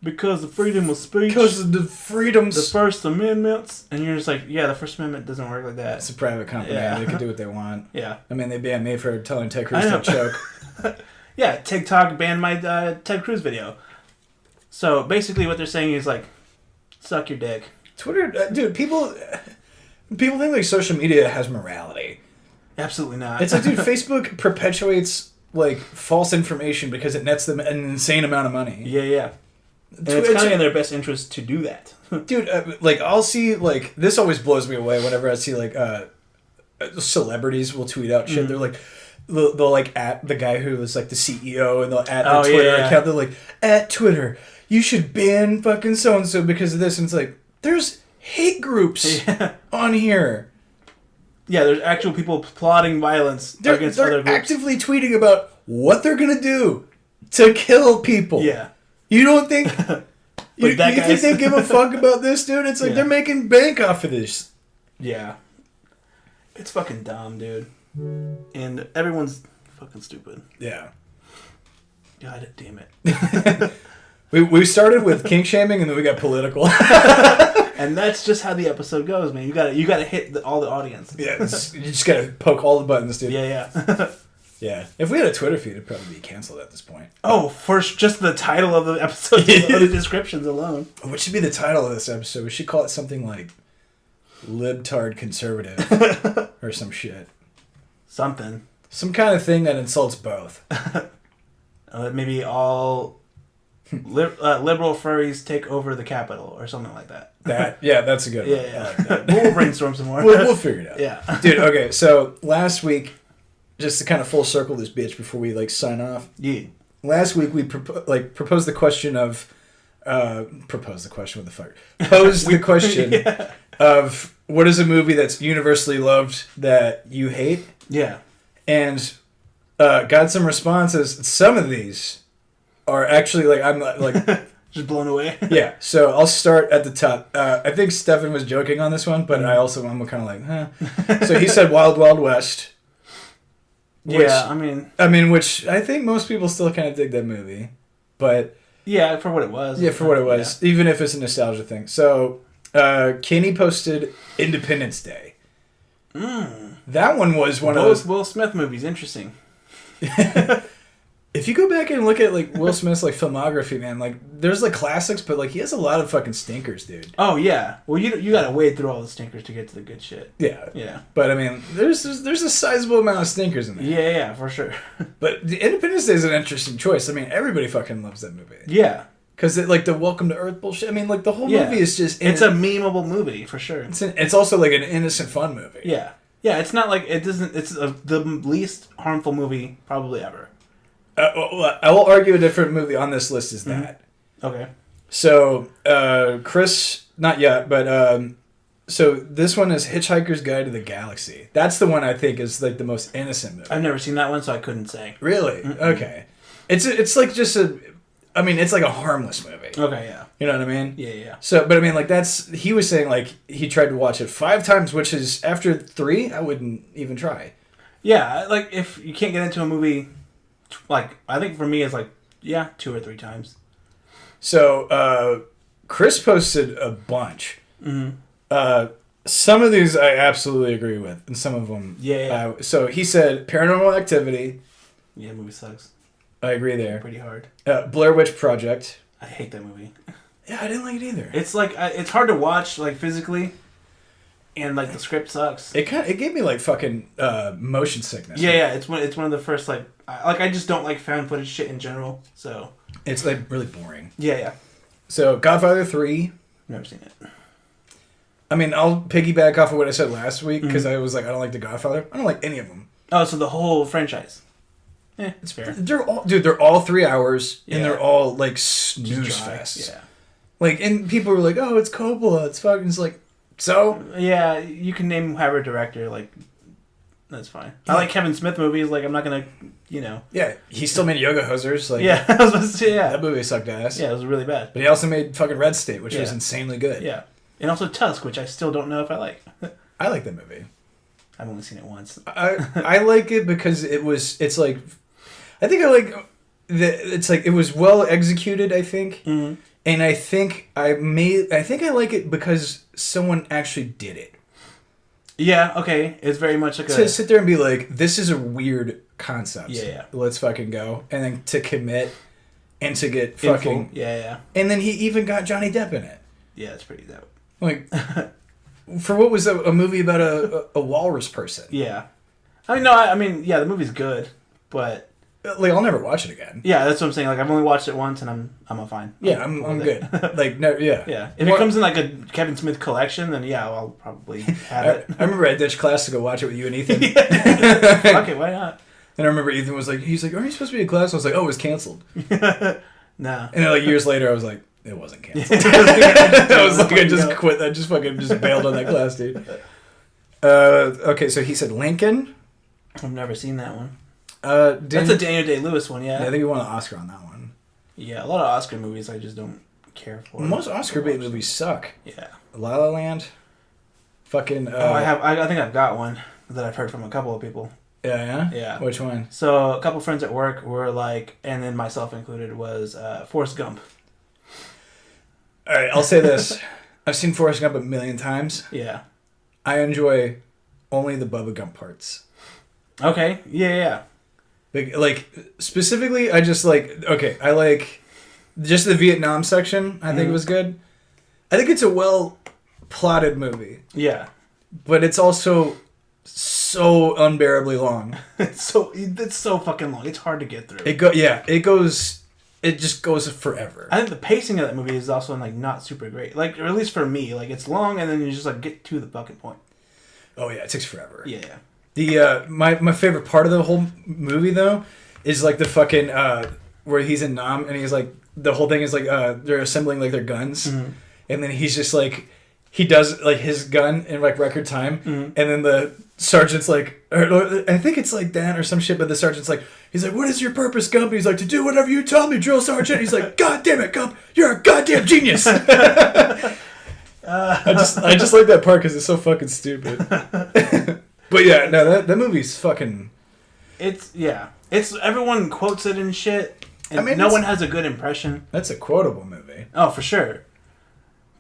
B: because of freedom of speech.
A: Because of the freedoms.
B: The First Amendments. And you're just like, yeah, the First Amendment doesn't work like that.
A: It's a private company.
B: Yeah.
A: They can do what they want.
B: Yeah.
A: I mean, they banned me for telling Ted Cruz to choke.
B: Yeah, TikTok banned my Ted Cruz video. So basically what they're saying is like, suck your dick.
A: Twitter, dude, people think like social media has morality.
B: Absolutely not.
A: It's like, dude, Facebook perpetuates like false information because it nets them an insane amount of money.
B: Yeah. And it's kind of in their best interest to do that.
A: Dude, like, I'll see, like, this always blows me away whenever I see, like, celebrities will tweet out shit. They're like, they'll like, at the guy who was, like, the CEO, and they'll at their Twitter account. They're like, at Twitter, you should ban fucking so-and-so because of this. And it's like, there's hate groups on here. Yeah,
B: there's actual people plotting violence against other groups.
A: They're actively tweeting about what they're going to do to kill people.
B: Yeah.
A: You don't think... You think they give a fuck about this, dude? It's like they're making bank off of this. Yeah.
B: It's fucking dumb, dude. And everyone's fucking stupid.
A: Yeah.
B: God damn it.
A: we started with kink shaming and then we got political.
B: And that's just how the episode goes, man. You gotta hit all the audience.
A: Yeah, you just gotta poke all the buttons, dude.
B: Yeah.
A: Yeah. If we had a Twitter feed, it'd probably be canceled at this point.
B: Oh, for just the title of the episode, or the descriptions alone.
A: What should be the title of this episode? We should call it something like Libtard Conservative or some shit.
B: Something.
A: Some kind of thing that insults both.
B: Maybe all liberal furries take over the Capitol or something like that.
A: That's a good one.
B: Yeah. I like that. We'll brainstorm some more.
A: We'll figure it out.
B: Yeah.
A: Dude, okay, so last week, just to kind of full circle this bitch before we like sign off.
B: Yeah.
A: Last week we proposed the question of posed the question of what is a movie that's universally loved that you hate?
B: Yeah.
A: And got some responses. Some of these are actually like I'm like
B: just blown away.
A: Yeah. So I'll start at the top. I think Stefan was joking on this one, but I'm kind of like, huh. So he said Wild Wild West. Which,
B: I mean,
A: which I think most people still kind of dig that movie, but
B: yeah, for what it was.
A: Yeah, for what it was, even if it's a nostalgia thing. So, Kenny posted Independence Day. That one was one of those
B: Will Smith movies. Interesting.
A: If you go back and look at like Will Smith's like filmography, man, like there's like classics, but like he has a lot of fucking stinkers, dude.
B: Oh yeah, well you gotta wade through all the stinkers to get to the good shit.
A: Yeah. But I mean, there's a sizable amount of stinkers in there.
B: Yeah, for sure.
A: But the Independence Day is an interesting choice. I mean, everybody fucking loves that movie.
B: Yeah.
A: Because like the Welcome to Earth bullshit. I mean, like the whole movie is just
B: it's a memeable movie for sure.
A: It's also like an innocent fun movie.
B: Yeah. It's not like it doesn't. It's the least harmful movie probably ever.
A: I will argue a different movie on this list is that.
B: Okay.
A: So, Chris, not yet, but so this one is Hitchhiker's Guide to the Galaxy. That's the one I think is like the most innocent movie.
B: I've never seen that one, so I couldn't say.
A: Really? Okay. It's like just it's like a harmless movie.
B: Okay, yeah.
A: You know what I mean?
B: Yeah.
A: So, but I mean, like he was saying like he tried to watch it 5 times, which is after 3, I wouldn't even try.
B: Yeah, like if you can't get into a movie. Like, I think for me, it's like Yeah, 2 or 3 times.
A: So, Chris posted a bunch.
B: Mm-hmm.
A: Some of these I absolutely agree with, and some of them...
B: Yeah.
A: So he said Paranormal Activity.
B: Yeah, movie sucks.
A: I agree there.
B: Pretty hard.
A: Blair Witch Project.
B: I hate that movie.
A: Yeah, I didn't like it either.
B: It's like it's hard to watch like physically, and like the script sucks.
A: It gave me like fucking motion sickness.
B: Yeah. It's one of the first like I just don't like found footage shit in general. So
A: it's like really boring.
B: Yeah.
A: So Godfather 3.
B: Never seen it.
A: I mean, I'll piggyback off of what I said last week because I was like, I don't like The Godfather. I don't like any of them.
B: Oh, so the whole franchise. It's fair.
A: They're all 3 hours, and they're all like snooze fest.
B: Yeah.
A: Like, and people were like, "Oh, it's Coppola. It's fucking." It's like, so.
B: Yeah, you can name whoever director. Like, that's fine. Yeah. I like Kevin Smith movies. Like, I'm not gonna,
A: Yeah, he still made Yoga Hosers. Like,
B: yeah, I was supposed to say,
A: that movie sucked ass.
B: Yeah, it was really bad.
A: But he also made fucking Red State, which was insanely good.
B: Yeah, and also Tusk, which I still don't know if I like.
A: I like that movie.
B: I've only seen it once.
A: I like it because it's like, I think I like it's like it was well executed. I think, and I think I like it because someone actually did it.
B: Yeah. Okay. It's very much like
A: to sit there and be like, this is a weird concept.
B: Yeah.
A: Let's fucking go, and then to commit and to get fucking
B: Yeah.
A: And then he even got Johnny Depp in it.
B: Yeah, it's pretty dope.
A: Like, for what was a movie about a walrus person?
B: Yeah. I mean, yeah, the movie's good, but
A: like, I'll never watch it again.
B: Yeah, that's what I'm saying. Like, I've only watched it once, and I'm fine.
A: Yeah, I'm good. Like, no, yeah.
B: Yeah. If it comes in like a Kevin Smith collection, then yeah, I'll probably have it.
A: I remember I ditched class to go watch it with you and Ethan.
B: Okay, why not?
A: And I remember Ethan was like, he's like, aren't you supposed to be in class? I was like, oh, it was canceled.
B: No.
A: And then like years later, I was like, it wasn't canceled. I was like, I just quit. I just fucking bailed on that class, dude. Okay, so he said Lincoln.
B: I've never seen that one.
A: That's
B: a Daniel Day-Lewis one, yeah.
A: I think he won an Oscar on that one.
B: Yeah, a lot of Oscar movies I just don't care for.
A: Most Oscar bait movies suck.
B: Yeah.
A: La La Land. Fucking.
B: I think I've got one that I've heard from a couple of people.
A: Yeah.
B: Yeah.
A: Which one?
B: So a couple of friends at work were like, and then myself included, was Forrest Gump.
A: All right, I'll say this: I've seen Forrest Gump a million times.
B: Yeah.
A: I enjoy only the Bubba Gump parts.
B: Okay. Yeah.
A: Like specifically, I just like. Okay, I like just the Vietnam section. I think it was good. I think it's a well plotted movie.
B: Yeah.
A: But it's also so unbearably long.
B: It's so fucking long. It's hard to get through.
A: It just goes forever.
B: I think the pacing of that movie is also like not super great. Like, or at least for me, like it's long and then you just like get to the fucking point.
A: Oh yeah, it takes forever.
B: Yeah.
A: The my favorite part of the whole movie though is like the fucking where he's in Nam and he's like the whole thing is like they're assembling like their guns and then he's just like he does like his gun in like record time and then the sergeant's like or I think it's like that or some shit but the sergeant's like he's like what is your purpose Gump and he's like to do whatever you tell me drill sergeant he's like god damn it Gump you're a goddamn genius. I just like that part because it's so fucking stupid. But yeah, no, that movie's fucking.
B: It's everyone quotes it and shit, and I mean, no one has a good impression.
A: That's a quotable movie.
B: Oh, for sure.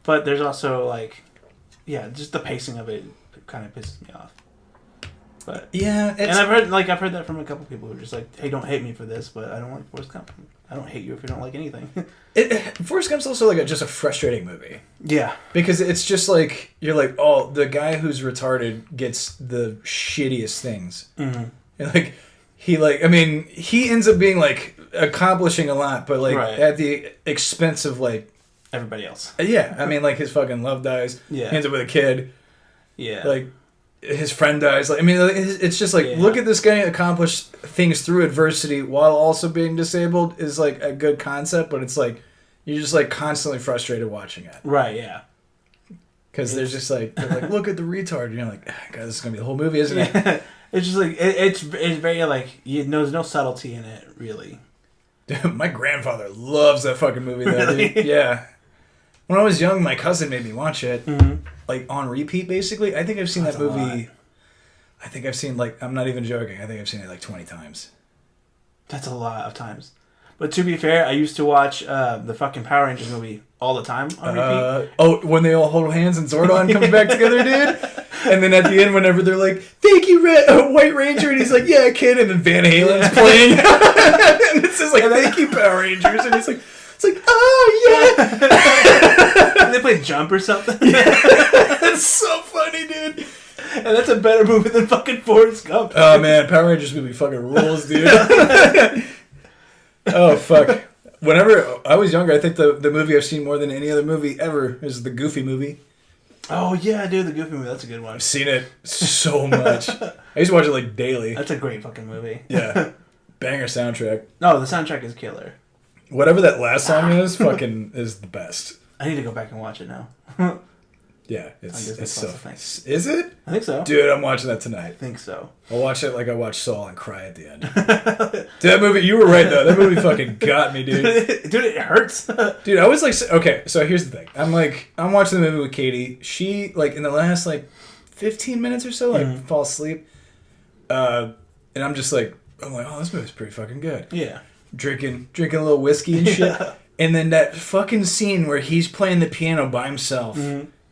B: But there's also like, just the pacing of it kind of pisses me off. But
A: yeah,
B: and I've heard that from a couple people who are just like, hey, don't hate me for this, but I don't like Forrest Gump. I don't hate you if you don't like anything.
A: Forrest Gump's also like just a frustrating movie.
B: Yeah. Because
A: it's just like, you're like, oh, the guy who's retarded gets the shittiest things. Mm-hmm. And like, he ends up being like accomplishing a lot, but like at the expense of like
B: everybody else.
A: Yeah. I mean, like his fucking love dies. Yeah. He ends up with a kid.
B: Yeah.
A: Like, his friend dies. Like, I mean, it's just like look at this guy accomplish things through adversity while also being disabled is like a good concept, but it's like you're just like constantly frustrated watching it.
B: Right? Yeah.
A: Because they're like look at the retard. And you're like, God, this is gonna be the whole movie, isn't it?
B: It's just like it's very like there's no subtlety in it really.
A: Dude, my grandfather loves that fucking movie though.
B: Really?
A: Dude. Yeah. When I was young, my cousin made me watch it, like on repeat. Basically, I think I've seen that movie. I think I've seen I'm not even joking. I think I've seen it like 20 times.
B: That's a lot of times. But to be fair, I used to watch the fucking Power Rangers movie all the time on repeat.
A: When they all hold hands and Zordon comes back together, dude. And then at the end, whenever they're like, "Thank you, White Ranger," and he's like, "Yeah, kid," and then Van Halen's playing, and it says like, "Thank you, Power Rangers," and it's like, "Oh yeah."
B: And they play Jump or something.
A: That's so funny, dude.
B: And that's a better movie than fucking Forrest Gump.
A: Oh man, Power Rangers movie fucking rules, dude. Oh fuck. Whenever I was younger, I think the movie I've seen more than any other movie ever is the Goofy movie.
B: Oh yeah, dude, the Goofy movie, that's a good one.
A: I've seen it so much. I used to watch it like daily.
B: That's a great fucking movie.
A: Yeah. Banger soundtrack.
B: No, the soundtrack is killer.
A: Whatever that last song is, fucking is the best.
B: I need to go back and watch it now.
A: Yeah, it's so.
B: Thanks.
A: Is it?
B: I think so.
A: Dude, I'm watching that
B: I
A: tonight.
B: think so.
A: I'll watch it like I watched Saul and cry at the end. Dude, that movie, you were right though. That movie fucking got me, dude.
B: Dude, it hurts.
A: Dude, I was like, okay, so here's the thing. I'm watching the movie with Katie. She, like, in the last, like, 15 minutes or so, like, fall asleep. And I'm just like, oh, this movie's pretty fucking good.
B: Yeah.
A: Drinking a little whiskey and shit. Yeah. And then that fucking scene where he's playing the piano by himself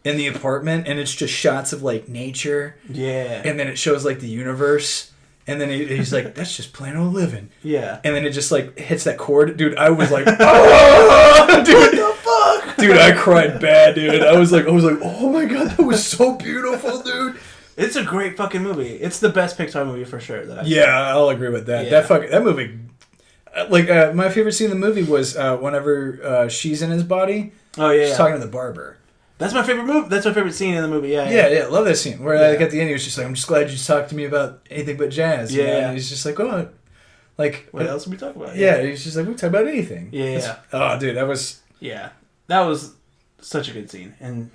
A: in the apartment, and it's just shots of, like, nature.
B: Yeah.
A: And then it shows, like, the universe. And then he's like, that's just plain old living.
B: Yeah.
A: And then it just, like, hits that chord. Dude, I was like, oh, dude.
B: What the fuck?
A: Dude, I cried bad, dude. I was like, oh my god, that was so beautiful, dude.
B: It's a great fucking movie. It's the best Pixar movie for sure.
A: I'll agree with that.
B: Yeah.
A: That movie, like, my favorite scene in the movie was whenever she's in his body.
B: Oh yeah.
A: She's talking to the barber.
B: That's my favorite movie. That's my favorite scene in the movie. Yeah.
A: Yeah. Love that scene where like at the end he was just like, "I'm just glad you talked to me about anything but jazz."
B: Yeah.
A: You know? And he's just like, "Oh, like
B: what else are we talking about?"
A: Yeah. He's just like, "We can talk about anything."
B: Yeah.
A: Oh, dude, that was.
B: Yeah, that was such a good scene, and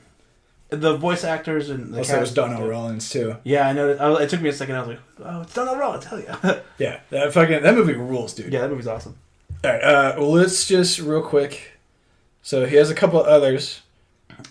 B: the voice actors and the
A: also it was Donnell Rawlins too.
B: Yeah, I know. It took me a second. I was like, "Oh, it's Donnell Rawlins." Hell yeah.
A: Yeah, that movie rules, dude.
B: Yeah, that movie's awesome.
A: All right, well, let's just real quick. So he has a couple of others.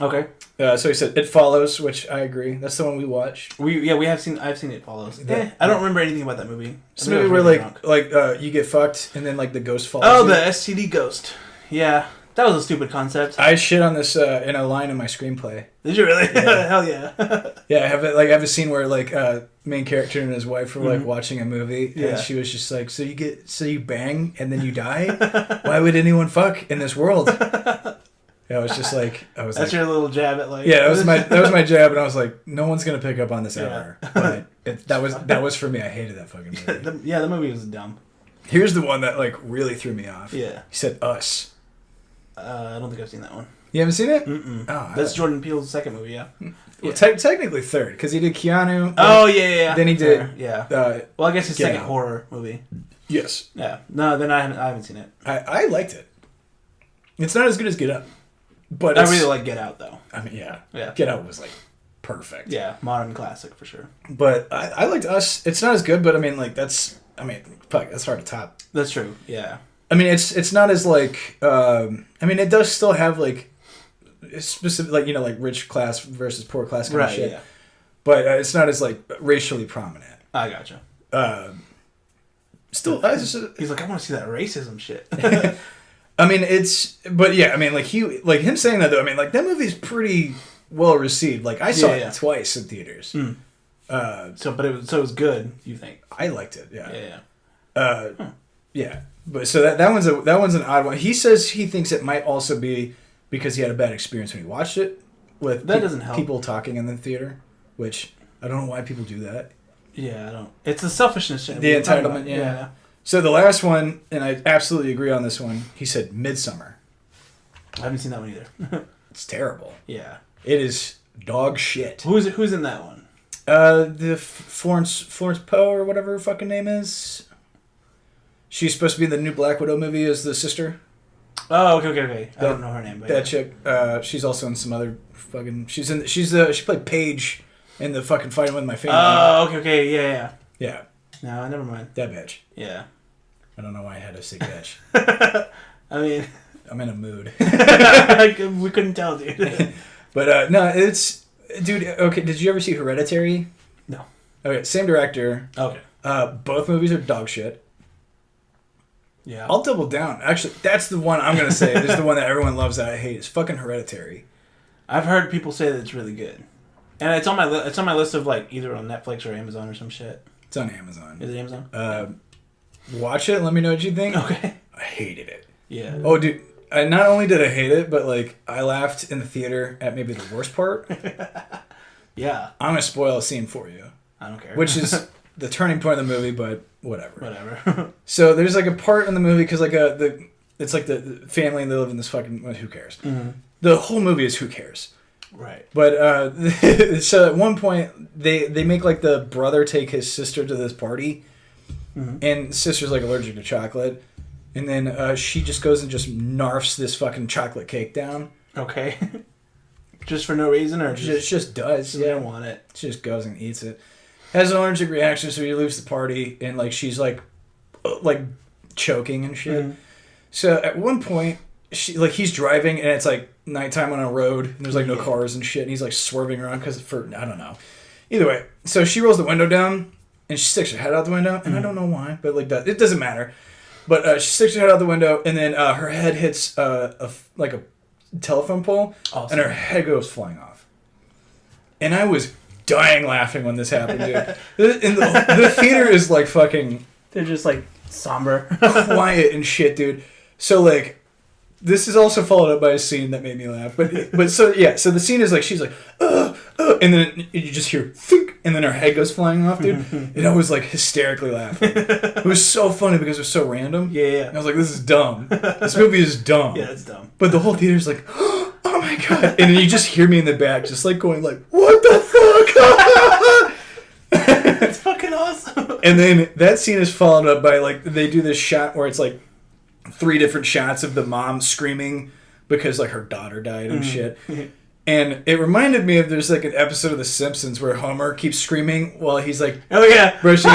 B: Okay.
A: So he said It Follows, which I agree. That's the one we watched.
B: I've seen It Follows. I don't remember anything about that movie.
A: It's a movie where like you get fucked and then like the ghost follows.
B: Oh, the STD ghost. Yeah, that was a stupid concept.
A: I shit on this in a line in my screenplay.
B: Did you really?
A: Yeah.
B: Hell yeah.
A: Yeah, I have a scene where like main character and his wife were like watching a movie, and she was just like, so you bang and then you die? Why would anyone fuck in this world? Yeah, I was just like,
B: That's your little jab at like.
A: Yeah, that was my jab, and I was like, no one's gonna pick up on this ever. But that was for me. I hated that fucking movie.
B: The movie was dumb.
A: Here's the one that like really threw me off.
B: Yeah.
A: He said Us.
B: I don't think I've seen that one.
A: You haven't seen it?
B: Mm-mm. Oh, that's Jordan Peele's second movie. Yeah.
A: Well, technically third, because he did Keanu.
B: Oh yeah.
A: Then he did.
B: Yeah. Well, I guess his second horror movie.
A: Yes.
B: Yeah. No, then I haven't seen it.
A: I liked it. It's not as good as Get Up. But
B: I really like Get Out, though.
A: I mean, yeah.
B: Yeah.
A: Get Out was, like, perfect.
B: Yeah, modern classic, for sure.
A: But I liked Us. It's not as good, but, I mean, like, that's hard to top.
B: That's true, yeah.
A: I mean, it's not as, like, I mean, it does still have, like, specific, like, you know, like, rich class versus poor class kind of shit. Yeah. But it's not as, like, racially prominent.
B: I gotcha.
A: Still,
B: he's like, I want to see that racism shit.
A: I mean, but yeah, I mean, like him saying that though, I mean, like that movie's pretty well received. Like I saw it twice in theaters.
B: Mm. It was good. You think?
A: I liked it. Yeah.
B: Yeah.
A: Yeah. But so that one's an odd one. He says he thinks it might also be because he had a bad experience when he watched it with
B: doesn't help.
A: People talking in the theater, which I don't know why people do that.
B: Yeah, I don't. It's the selfishness.
A: The entitlement. Yeah. So the last one, and I absolutely agree on this one, he said Midsummer.
B: I haven't seen that one either.
A: It's terrible.
B: Yeah.
A: It is dog shit.
B: Who's in that one?
A: The Florence Poe or whatever her fucking name is. She's supposed to be in the new Black Widow movie as the sister.
B: Oh, okay. I don't know her name. But
A: that chick. She's also in some other fucking. She played Paige in the fucking Fighting with My Family.
B: Oh, okay. Yeah.
A: Yeah.
B: No, never mind.
A: That bitch.
B: Yeah.
A: I don't know why I had to say bitch.
B: I mean...
A: I'm in a mood.
B: We couldn't tell, dude.
A: But, no, it's... Dude, okay, did you ever see Hereditary?
B: No.
A: Okay, same director.
B: Okay.
A: Both movies are dog shit.
B: Yeah.
A: I'll double down. Actually, that's the one I'm going to say. This is the one that everyone loves that I hate. It's fucking Hereditary.
B: I've heard people say that it's really good. And it's on my list of like either on Netflix or Amazon or some shit.
A: It's on Amazon.
B: Is it Amazon?
A: Watch it. Let me know what you think.
B: Okay.
A: I hated it.
B: Yeah.
A: Oh, dude. Not only did I hate it, but like I laughed in the theater at maybe the worst part.
B: Yeah.
A: I'm going to spoil a scene for you.
B: I don't care.
A: Which is the turning point of the movie, but whatever.
B: Whatever.
A: So there's like a part in the movie because like it's like the family and they live in this fucking who cares.
B: Mm-hmm.
A: The whole movie is who cares.
B: Right.
A: But so at one point they make like the brother take his sister to this party, and the sister's like allergic to chocolate, and then she just goes and just narfs this fucking chocolate cake down.
B: Okay. Just for no reason, or
A: just does.
B: Yeah, don't want it.
A: She just goes and eats it. Has an allergic reaction, so he leaves the party, and like she's like choking and shit. Mm. So at one point, he's driving, and it's like nighttime on a road, and there's like no cars and shit, and he's like swerving around I don't know. Either way, so she rolls the window down, and she sticks her head out the window, and I don't know why, but like that, it doesn't matter. But she sticks her head out the window, and then her head hits a telephone pole, and her head goes flying off. And I was dying laughing when this happened, dude. And the theater is like fucking...
B: They're just like somber.
A: quiet and shit, dude. So like, this is also followed up by a scene that made me laugh. But so the scene is like, she's like, and then you just hear, thunk, and then her head goes flying off, dude. And I was like hysterically laughing. It was so funny because it was so random.
B: Yeah.
A: And I was like, this is dumb. This movie is dumb.
B: Yeah, it's dumb.
A: But the whole theater's like, oh my god. And then you just hear me in the back just like going like, what the fuck?
B: It's fucking awesome.
A: And then that scene is followed up by like, they do this shot where it's like 3 different shots of the mom screaming because like her daughter died and shit. And it reminded me of there's like an episode of The Simpsons where Homer keeps screaming while he's like,
B: oh yeah,
A: brushing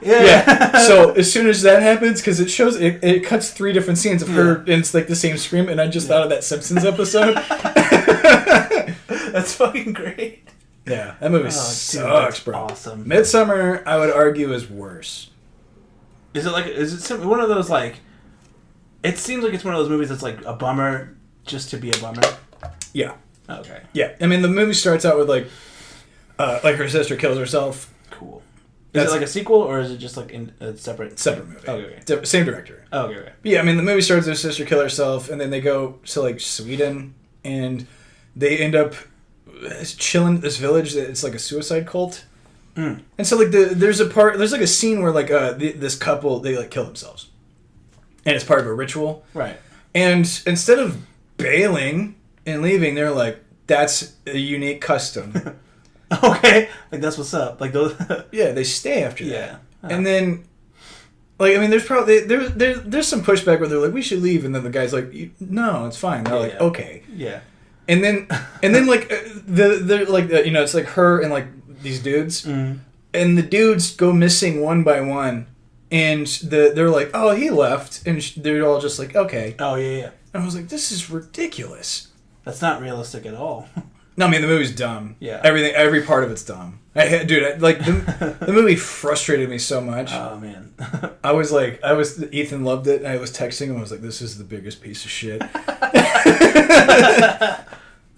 A: yeah. So as soon as that happens, because it shows it cuts 3 different scenes of her and it's like the same scream, and I just thought of that Simpsons episode.
B: That's fucking great.
A: Yeah, that movie sucks, bro.
B: Awesome.
A: Midsummer, I would argue, is worse.
B: Is it one of those like? It seems like it's one of those movies that's like a bummer just to be a bummer.
A: Yeah.
B: Okay.
A: Yeah, I mean the movie starts out with like her sister kills herself.
B: Cool. Is it like a sequel or is it just like in a separate
A: movie?
B: Okay.
A: Same director.
B: Okay.
A: But yeah, I mean the movie starts with her sister kill herself, and then they go to like Sweden, and they end up chilling at this village that it's like a suicide cult. And so like there's like a scene where like this couple, they like kill themselves, and it's part of a ritual.
B: Right.
A: And instead of bailing and leaving, they're like, that's a unique custom.
B: Okay. Like that's what's up. Like those.
A: Yeah, they stay after that.
B: Yeah.
A: And then, like, I mean, there's probably there's some pushback where they're like, we should leave, and then the guy's like, no, it's fine. They're like, okay.
B: Yeah.
A: And then like they're like it's like her and like these dudes, and the dudes go missing one by one, and they're like, oh, he left, and they're all just like, okay.
B: Oh yeah.
A: And I was like, this is ridiculous.
B: That's not realistic at all.
A: No, I mean the movie's dumb.
B: Yeah.
A: Every part of it's dumb. The movie frustrated me so much.
B: Oh man.
A: Ethan loved it, and I was texting him. I was like, this is the biggest piece of shit.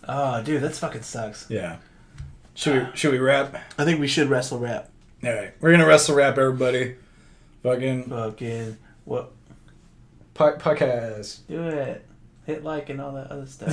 B: Oh, dude, that fucking sucks.
A: Yeah. Should we wrap?
B: I think we should wrestle rap.
A: All right, we're gonna wrestle rap, everybody. Fucking
B: what?
A: Podcast.
B: Do it. Hit like and all that other stuff.